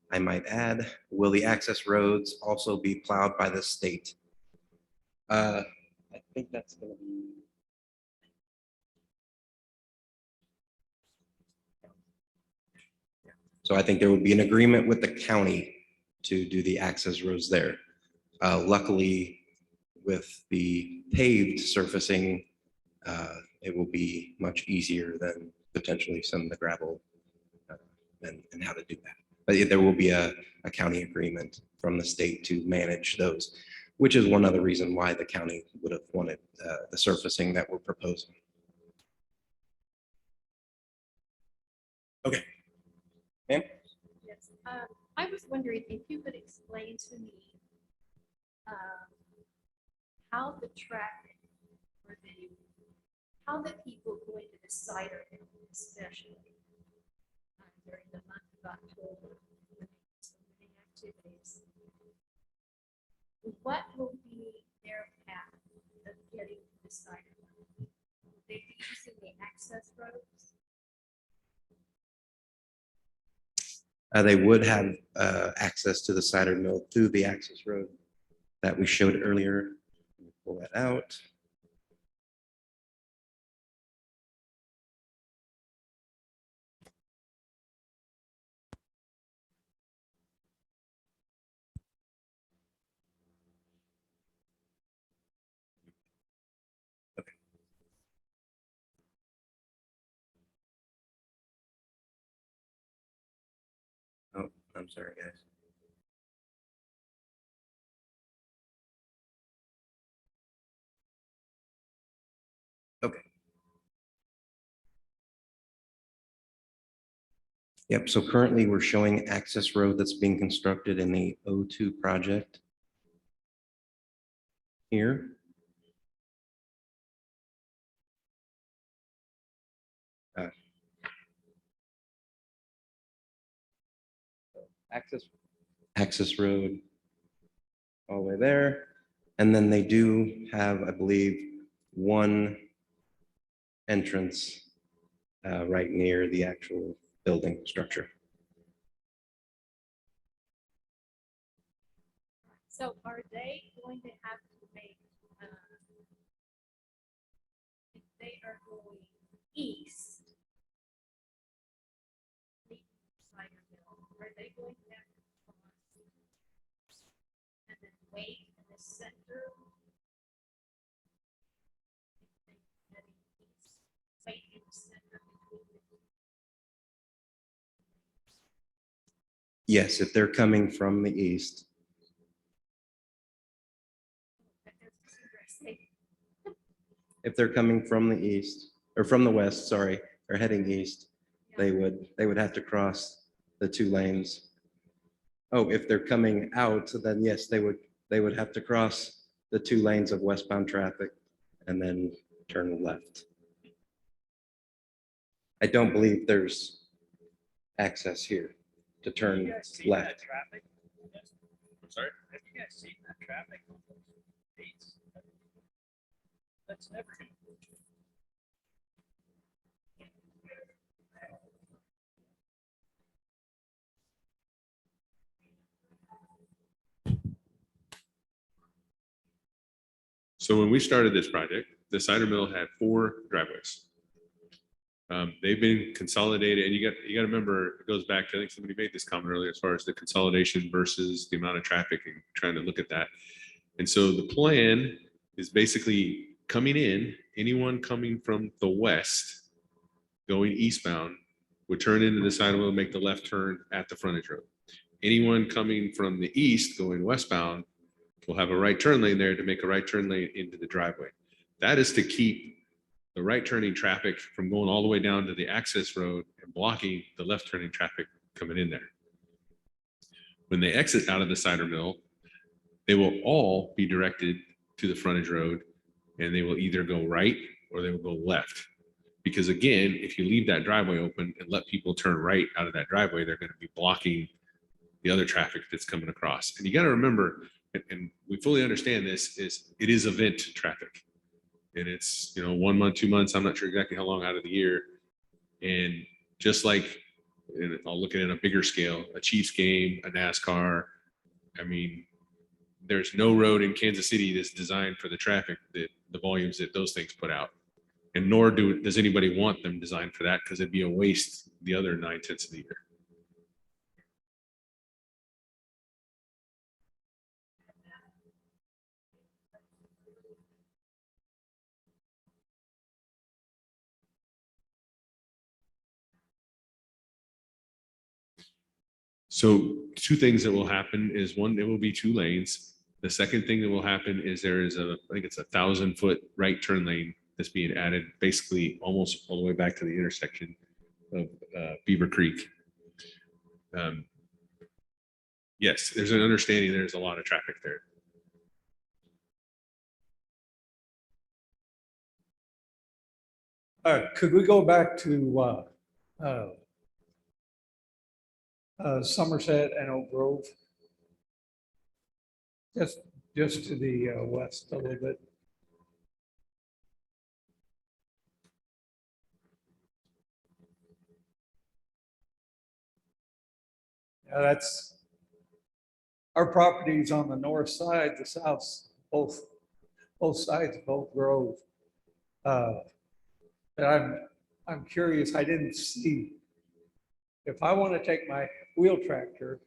Speaker 4: I might add, will the access roads also be plowed by the state? I think that's going to be. So I think there would be an agreement with the county to do the access roads there. Luckily, with the paved surfacing, it will be much easier than potentially some of the gravel and how to do that. But there will be a county agreement from the state to manage those, which is one other reason why the county would have wanted the surfacing that we're proposing. Okay. Ma'am?
Speaker 16: Yes, I was wondering if you could explain to me how the traffic or how the people going to the cider mill, especially during the month of October, when there's so many activities, what will be their path of getting to the cider mill? Will they be using the access roads?
Speaker 4: They would have access to the cider mill through the access road that we showed earlier. Pull that out. Okay. Oh, I'm sorry, guys. Okay. Yep, so currently we're showing access road that's being constructed in the O2 project here. Access road all the way there. And then they do have, I believe, one entrance right near the actual building structure.
Speaker 16: So are they going to have to make, if they are going east, are they going to have to cross and then wait in the center? Wait in the center between the
Speaker 4: Yes, if they're coming from the east. If they're coming from the east or from the west, sorry, or heading east, they would have to cross the 2 lanes. Oh, if they're coming out, then yes, they would have to cross the 2 lanes of westbound traffic and then turn left. I don't believe there's access here to turn left.
Speaker 1: Sorry?
Speaker 11: Have you guys seen that traffic on those dates? That's never gonna.
Speaker 1: So when we started this project, the cider mill had 4 driveways. They've been consolidated, and you got to remember, it goes back to, I think somebody made this comment earlier, as far as the consolidation versus the amount of traffic and trying to look at that. And so the plan is basically coming in, anyone coming from the west going eastbound would turn into the cider mill and make the left turn at the frontage road. Anyone coming from the east going westbound will have a right turn lane there to make a right turn lane into the driveway. That is to keep the right turning traffic from going all the way down to the access road and blocking the left turning traffic coming in there. When they exit out of the cider mill, they will all be directed to the frontage road, and they will either go right or they will go left. Because again, if you leave that driveway open and let people turn right out of that driveway, they're going to be blocking the other traffic that's coming across. And you got to remember, and we fully understand this, is it is event traffic. And it's, 1 month, 2 months, I'm not sure exactly how long out of the year. And just like, and I'll look at it on a bigger scale, a Chiefs game, a NASCAR. I mean, there's no road in Kansas City that's designed for the traffic, that the volumes that those things put out. And nor does anybody want them designed for that, because it'd be a waste the other 9/10 of the year. So 2 things that will happen is, one, it will be 2 lanes. The second thing that will happen is there is I think it's 1,000-foot right turn lane that's being added, basically almost all the way back to the intersection of Beaver Creek. Yes, there's an understanding there's a lot of traffic there.
Speaker 2: Could we go back to Somerset and Oak Grove? Just to the west a little bit. Yeah, that's our properties on the north side, the south, both sides of Oak Grove. And I'm curious, I didn't see, if I want to take my wheel tractor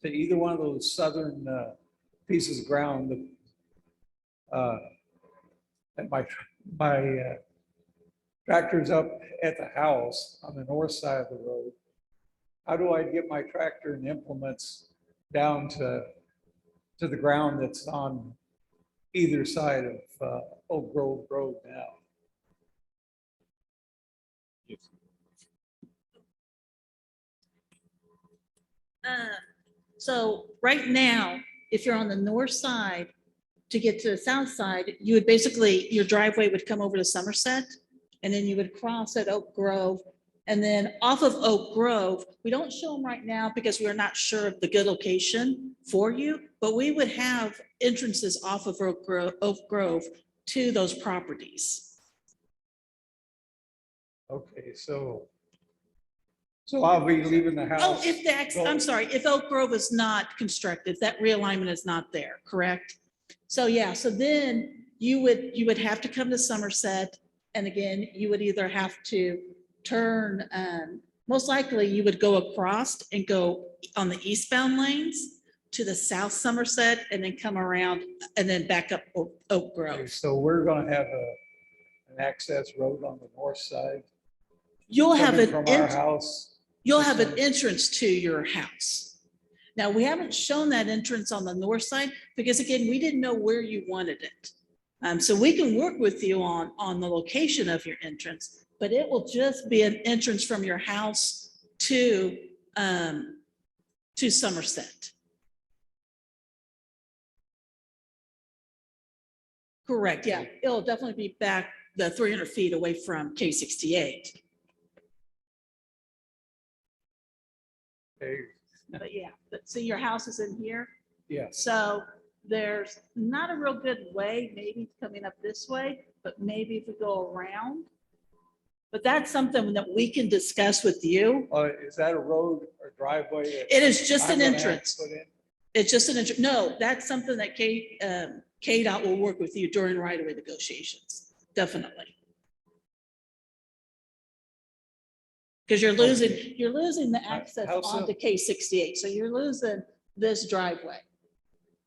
Speaker 2: to either one of those southern pieces of ground, and my tractor's up at the house on the north side of the road, how do I get my tractor and implements down to the ground that's on either side of Oak Grove Road now?
Speaker 6: So right now, if you're on the north side, to get to the south side, you would basically, your driveway would come over to Somerset, and then you would cross at Oak Grove. And then off of Oak Grove, we don't show them right now because we're not sure of the good location for you, but we would have entrances off of Oak Grove to those properties.
Speaker 2: Okay, so I'll be leaving the house.
Speaker 6: Oh, I'm sorry, if Oak Grove is not constructed, that realignment is not there, correct? So yeah, so then you would have to come to Somerset, and again, you would either have to turn, most likely you would go across and go on the eastbound lanes to the south Somerset, and then come around and then back up Oak Grove.
Speaker 2: Okay, so we're gonna have an access road on the north side.
Speaker 6: You'll have
Speaker 2: coming from our house.
Speaker 6: You'll have an entrance to your house. Now, we haven't shown that entrance on the north side because again, we didn't know where you wanted it. So we can work with you on the location of your entrance, but it will just be an entrance from your house to Somerset. Correct, yeah. It'll definitely be back the 300 feet away from K-68.
Speaker 2: Okay,
Speaker 6: But yeah, but see, your house is in here.
Speaker 2: yeah.
Speaker 6: So there's not a real good way, maybe coming up this way, but maybe if we go around. But that's something that we can discuss with you.
Speaker 2: Is that a road or driveway?
Speaker 6: It is just
Speaker 2: I'm
Speaker 6: an
Speaker 2: gonna have to
Speaker 6: entrance.
Speaker 2: put in?
Speaker 6: It's just an entrance. No, that's something that KDOT will work with you during right-of-way negotiations, definitely. Because you're losing the access
Speaker 2: How soon?
Speaker 6: onto K-68, so you're losing this driveway.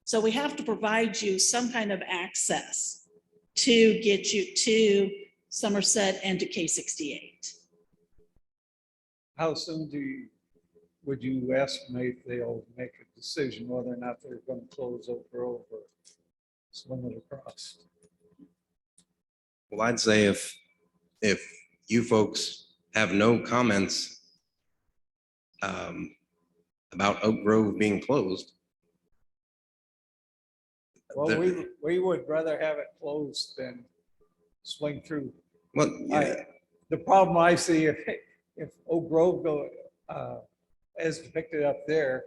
Speaker 6: So we have to provide you some kind of access to get you to Somerset and to K-68.
Speaker 2: How soon would you estimate they'll make a decision whether or not they're going to close Oak Grove or swing it across?
Speaker 4: Well, I'd say if you folks have no comments about Oak Grove being closed.
Speaker 2: Well,
Speaker 4: the-
Speaker 2: we would rather have it closed than swing through.
Speaker 4: Well, yeah,
Speaker 2: The problem I see, if Oak Grove go, as depicted up there,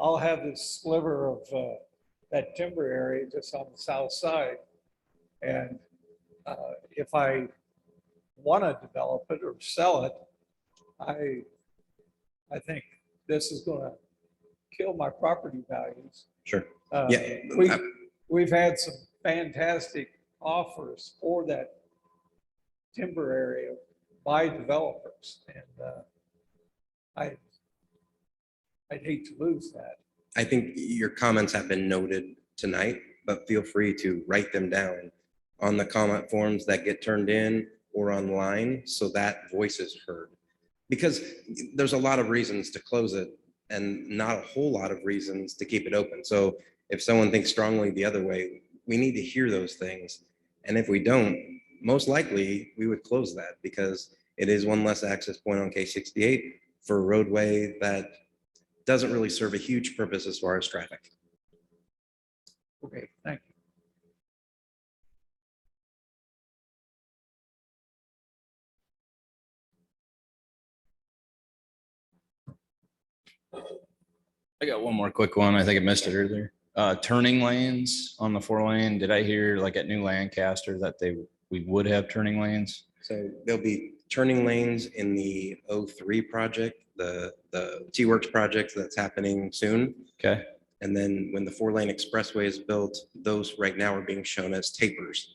Speaker 2: I'll have this sliver of that timber area just on the south side. And if I want to develop it or sell it, I think this is going to kill my property values.
Speaker 4: sure.
Speaker 2: Uh,
Speaker 4: Yeah,
Speaker 2: We've had some fantastic offers for that timber area by developers, and I'd hate to lose that.
Speaker 4: I think your comments have been noted tonight, but feel free to write them down on the comment forms that get turned in or online so that voice is heard. Because there's a lot of reasons to close it and not a whole lot of reasons to keep it open. So if someone thinks strongly the other way, we need to hear those things. And if we don't, most likely we would close that because it is one less access point on K-68 for a roadway that doesn't really serve a huge purpose as far as traffic.
Speaker 2: Okay, thank you.
Speaker 13: I got one more quick one. I think I missed it earlier. Turning lanes on the 4-lane. Did I hear like at New Lancaster that we would have turning lanes?
Speaker 4: So there'll be turning lanes in the 03 project, the T-Works project that's happening soon.
Speaker 13: Okay.
Speaker 4: And then when the 4-lane expressway is built, those right now are being shown as tapers.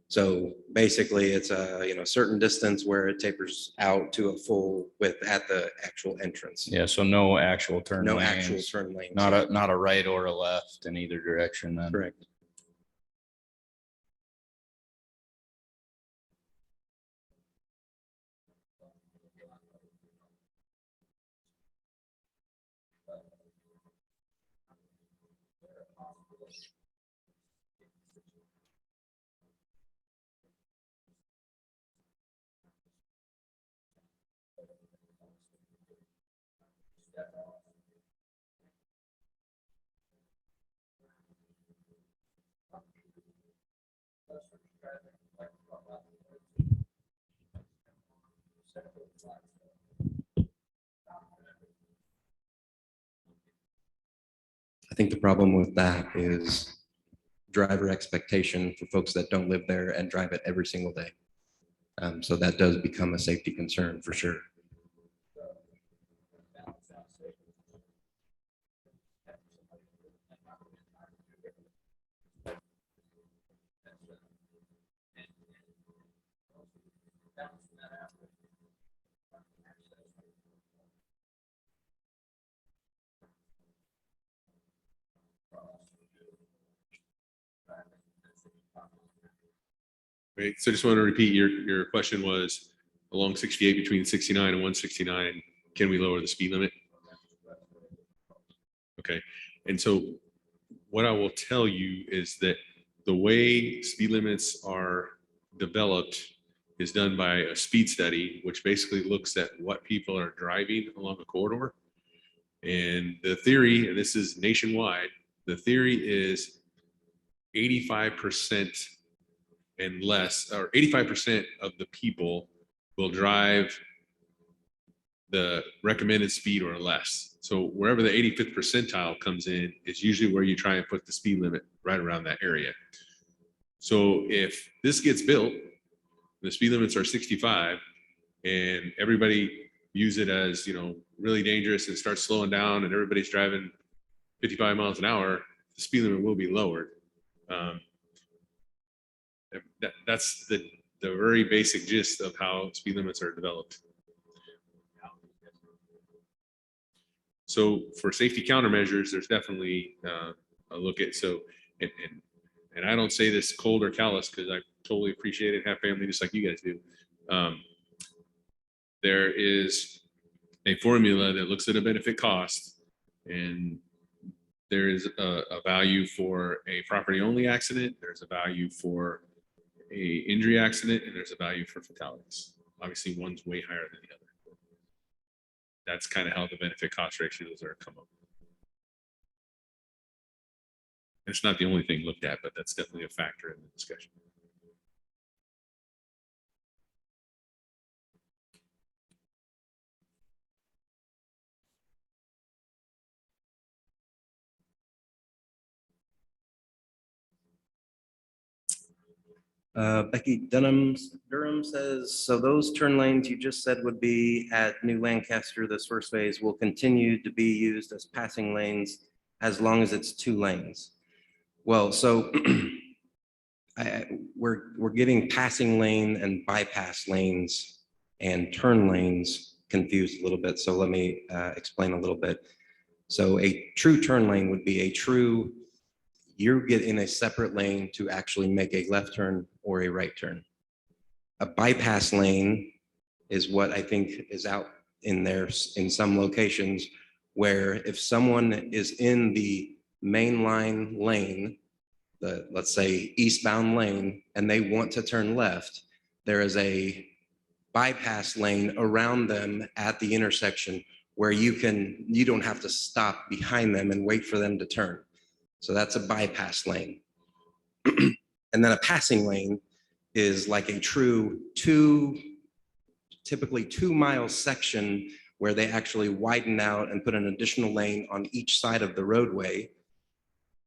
Speaker 4: So basically it's a certain distance where it tapers out to a full width at the actual entrance.
Speaker 13: Yeah. So no actual turn
Speaker 4: No
Speaker 13: lanes.
Speaker 4: actual turn lanes.
Speaker 13: Not a right or a left in either direction then.
Speaker 4: Correct. I think the problem with that is driver expectation for folks that don't live there and drive it every single day. So that does become a safety concern for sure.
Speaker 1: Right, so just want to repeat, your question was along 68 between 69 and 169, can we lower the speed limit? Okay, and so what I will tell you is that the way speed limits are developed is done by a speed study, which basically looks at what people are driving along the corridor. And the theory, and this is nationwide, the theory is 85% and less, or 85% of the people will drive the recommended speed or less. So wherever the 85th percentile comes in is usually where you try and put the speed limit right around that area. So if this gets built, the speed limits are 65 and everybody views it as, you know, really dangerous and starts slowing down and everybody's driving 55 miles an hour, the speed limit will be lowered. That's the very basic gist of how speed limits are developed. So for safety countermeasures, there's definitely a look at, so, and I don't say this cold or callous because I totally appreciate it, have family just like you guys do. There is a formula that looks at a benefit cost, and there is a value for a property only accident, there's a value for a injury accident, and there's a value for fatalities. Obviously one's way higher than the other. That's kind of how the benefit cost ratios are come up. It's not the only thing looked at, but that's definitely a factor in the discussion.
Speaker 4: Durham says, so those turn lanes you just said would be at New Lancaster, this first phase will continue to be used as passing lanes as long as it's 2 lanes. Well, so we're getting passing lane and bypass lanes and turn lanes confused a little bit. So let me explain a little bit. So a true turn lane would be a true, you get in a separate lane to actually make a left turn or a right turn. A bypass lane is what I think is out in there in some locations where if someone is in the main line lane, let's say eastbound lane, and they want to turn left, there is a bypass lane around them at the intersection where you don't have to stop behind them and wait for them to turn. So that's a bypass lane. And then a passing lane is like a true typically 2 mile section where they actually widen out and put an additional lane on each side of the roadway.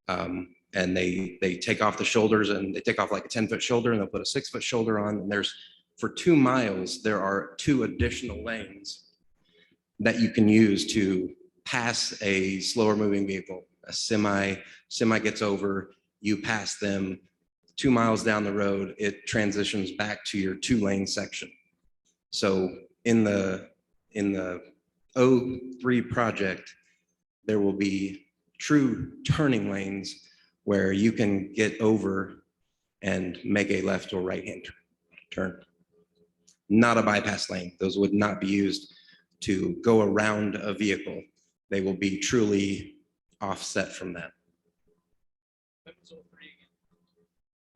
Speaker 4: And they take off the shoulders, and they take off like a 10-foot shoulder, and they'll put a 6-foot shoulder on. And there's, for 2 miles, there are 2 additional lanes that you can use to pass a slower moving vehicle. A semi gets over, you pass them. 2 miles down the road, it transitions back to your 2-lane section. So in the 03 project, there will be true turning lanes where you can get over and make a left or right hand turn. Not a bypass lane. Those would not be used to go around a vehicle. They will be truly offset from that.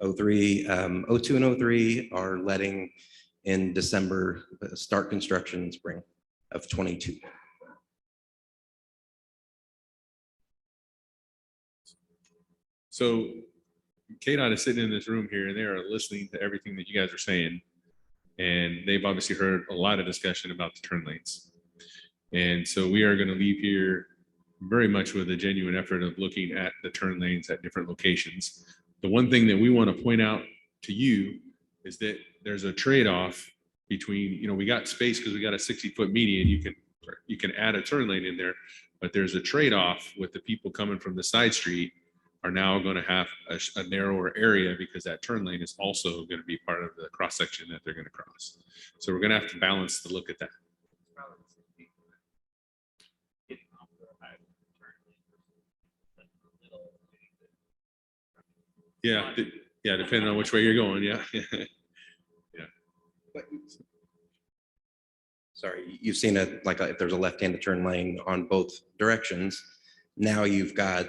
Speaker 4: 03, 02 and 03 are letting in December, start construction in spring of 22.
Speaker 1: So KDOT is sitting in this room here and they are listening to everything that you guys are saying. And they've obviously heard a lot of discussion about the turn lanes. And so we are going to leave here very much with a genuine effort of looking at the turn lanes at different locations. The one thing that we want to point out to you is that there's a trade-off between, you know, we got space because we got a 60-foot median. You can add a turn lane in there, but there's a trade-off with the people coming from the side street are now going to have a narrower area because that turn lane is also going to be part of the cross section that they're going to cross. So we're going to have to balance the look at that. Yeah, yeah, depending on which way you're going, yeah. Yeah.
Speaker 4: Sorry, you've seen it like if there's a left-handed turn lane on both directions, now you've got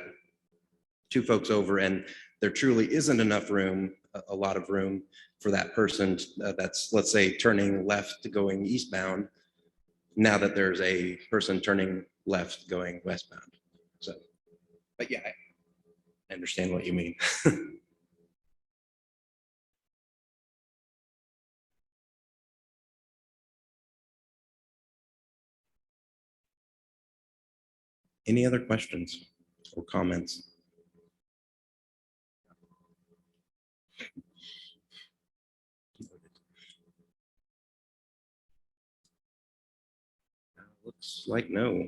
Speaker 4: 2 folks over and there truly isn't enough room a lot of room for that person that's, let's say, turning left going eastbound, now that there's a person turning left going westbound. So, but yeah, I understand what you mean. Any other questions or comments? Looks like no.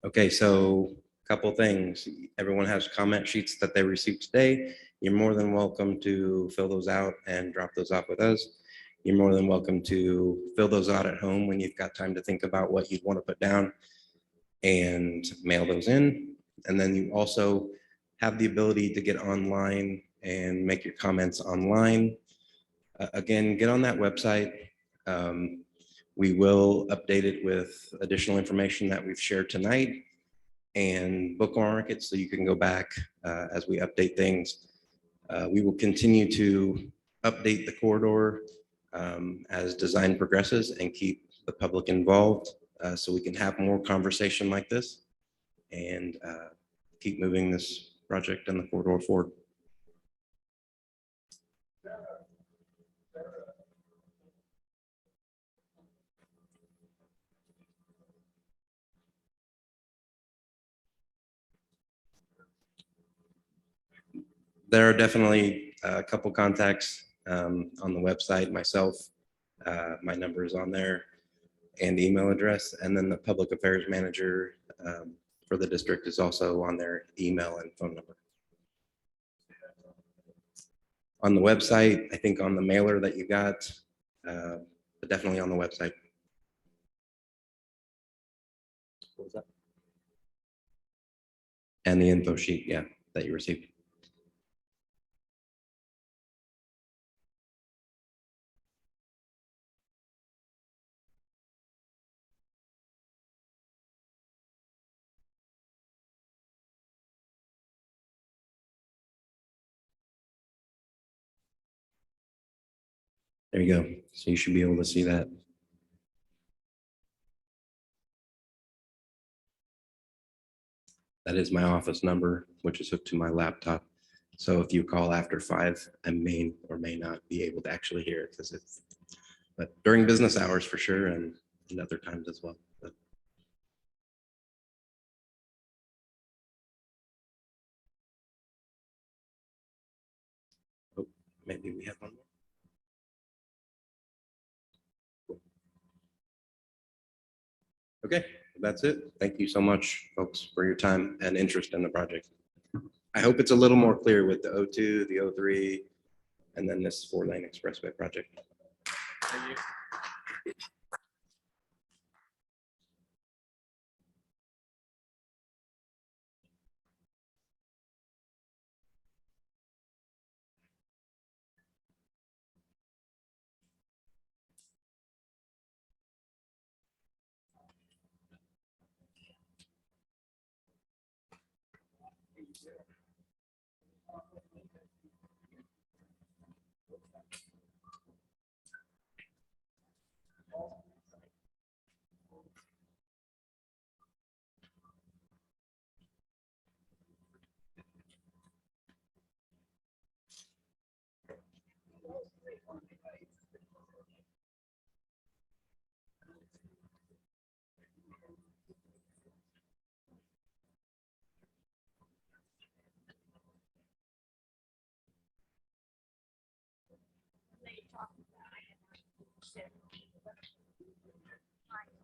Speaker 4: Okay, so a couple things. Everyone has comment sheets that they received today. You're more than welcome to fill those out and drop those off with us. You're more than welcome to fill those out at home when you've got time to think about what you'd want to put down and mail those in. And then you also have the ability to get online and make your comments online. Again, get on that website. We will update it with additional information that we've shared tonight and bookmark it so you can go back as we update things. We will continue to update the corridor as design progresses and keep the public involved so we can have more conversation like this and keep moving this project and the corridor forward. There are definitely a couple contacts on the website, myself, my number is on there, and email address, and then the public affairs manager for the district is also on their email and phone number. On the website, I think on the mailer that you got, but definitely on the website. What was that? And the info sheet, yeah, that you received. There you go. So you should be able to see that. That is my office number, which is hooked to my laptop. So if you call after 5, I may or may not be able to actually hear it because it's, but during business hours for sure, and other times as well. But oh, maybe we have one more. Okay, that's it. Thank you so much, folks, for your time and interest in the project. I hope it's a little more clear with the O2, the O3, and then this 4-lane expressway project. Thank you.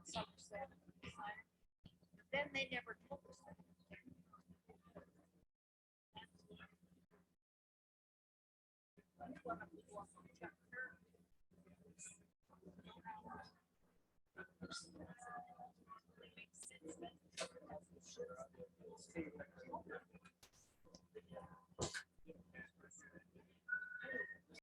Speaker 16: Somerset. Then they never told us that.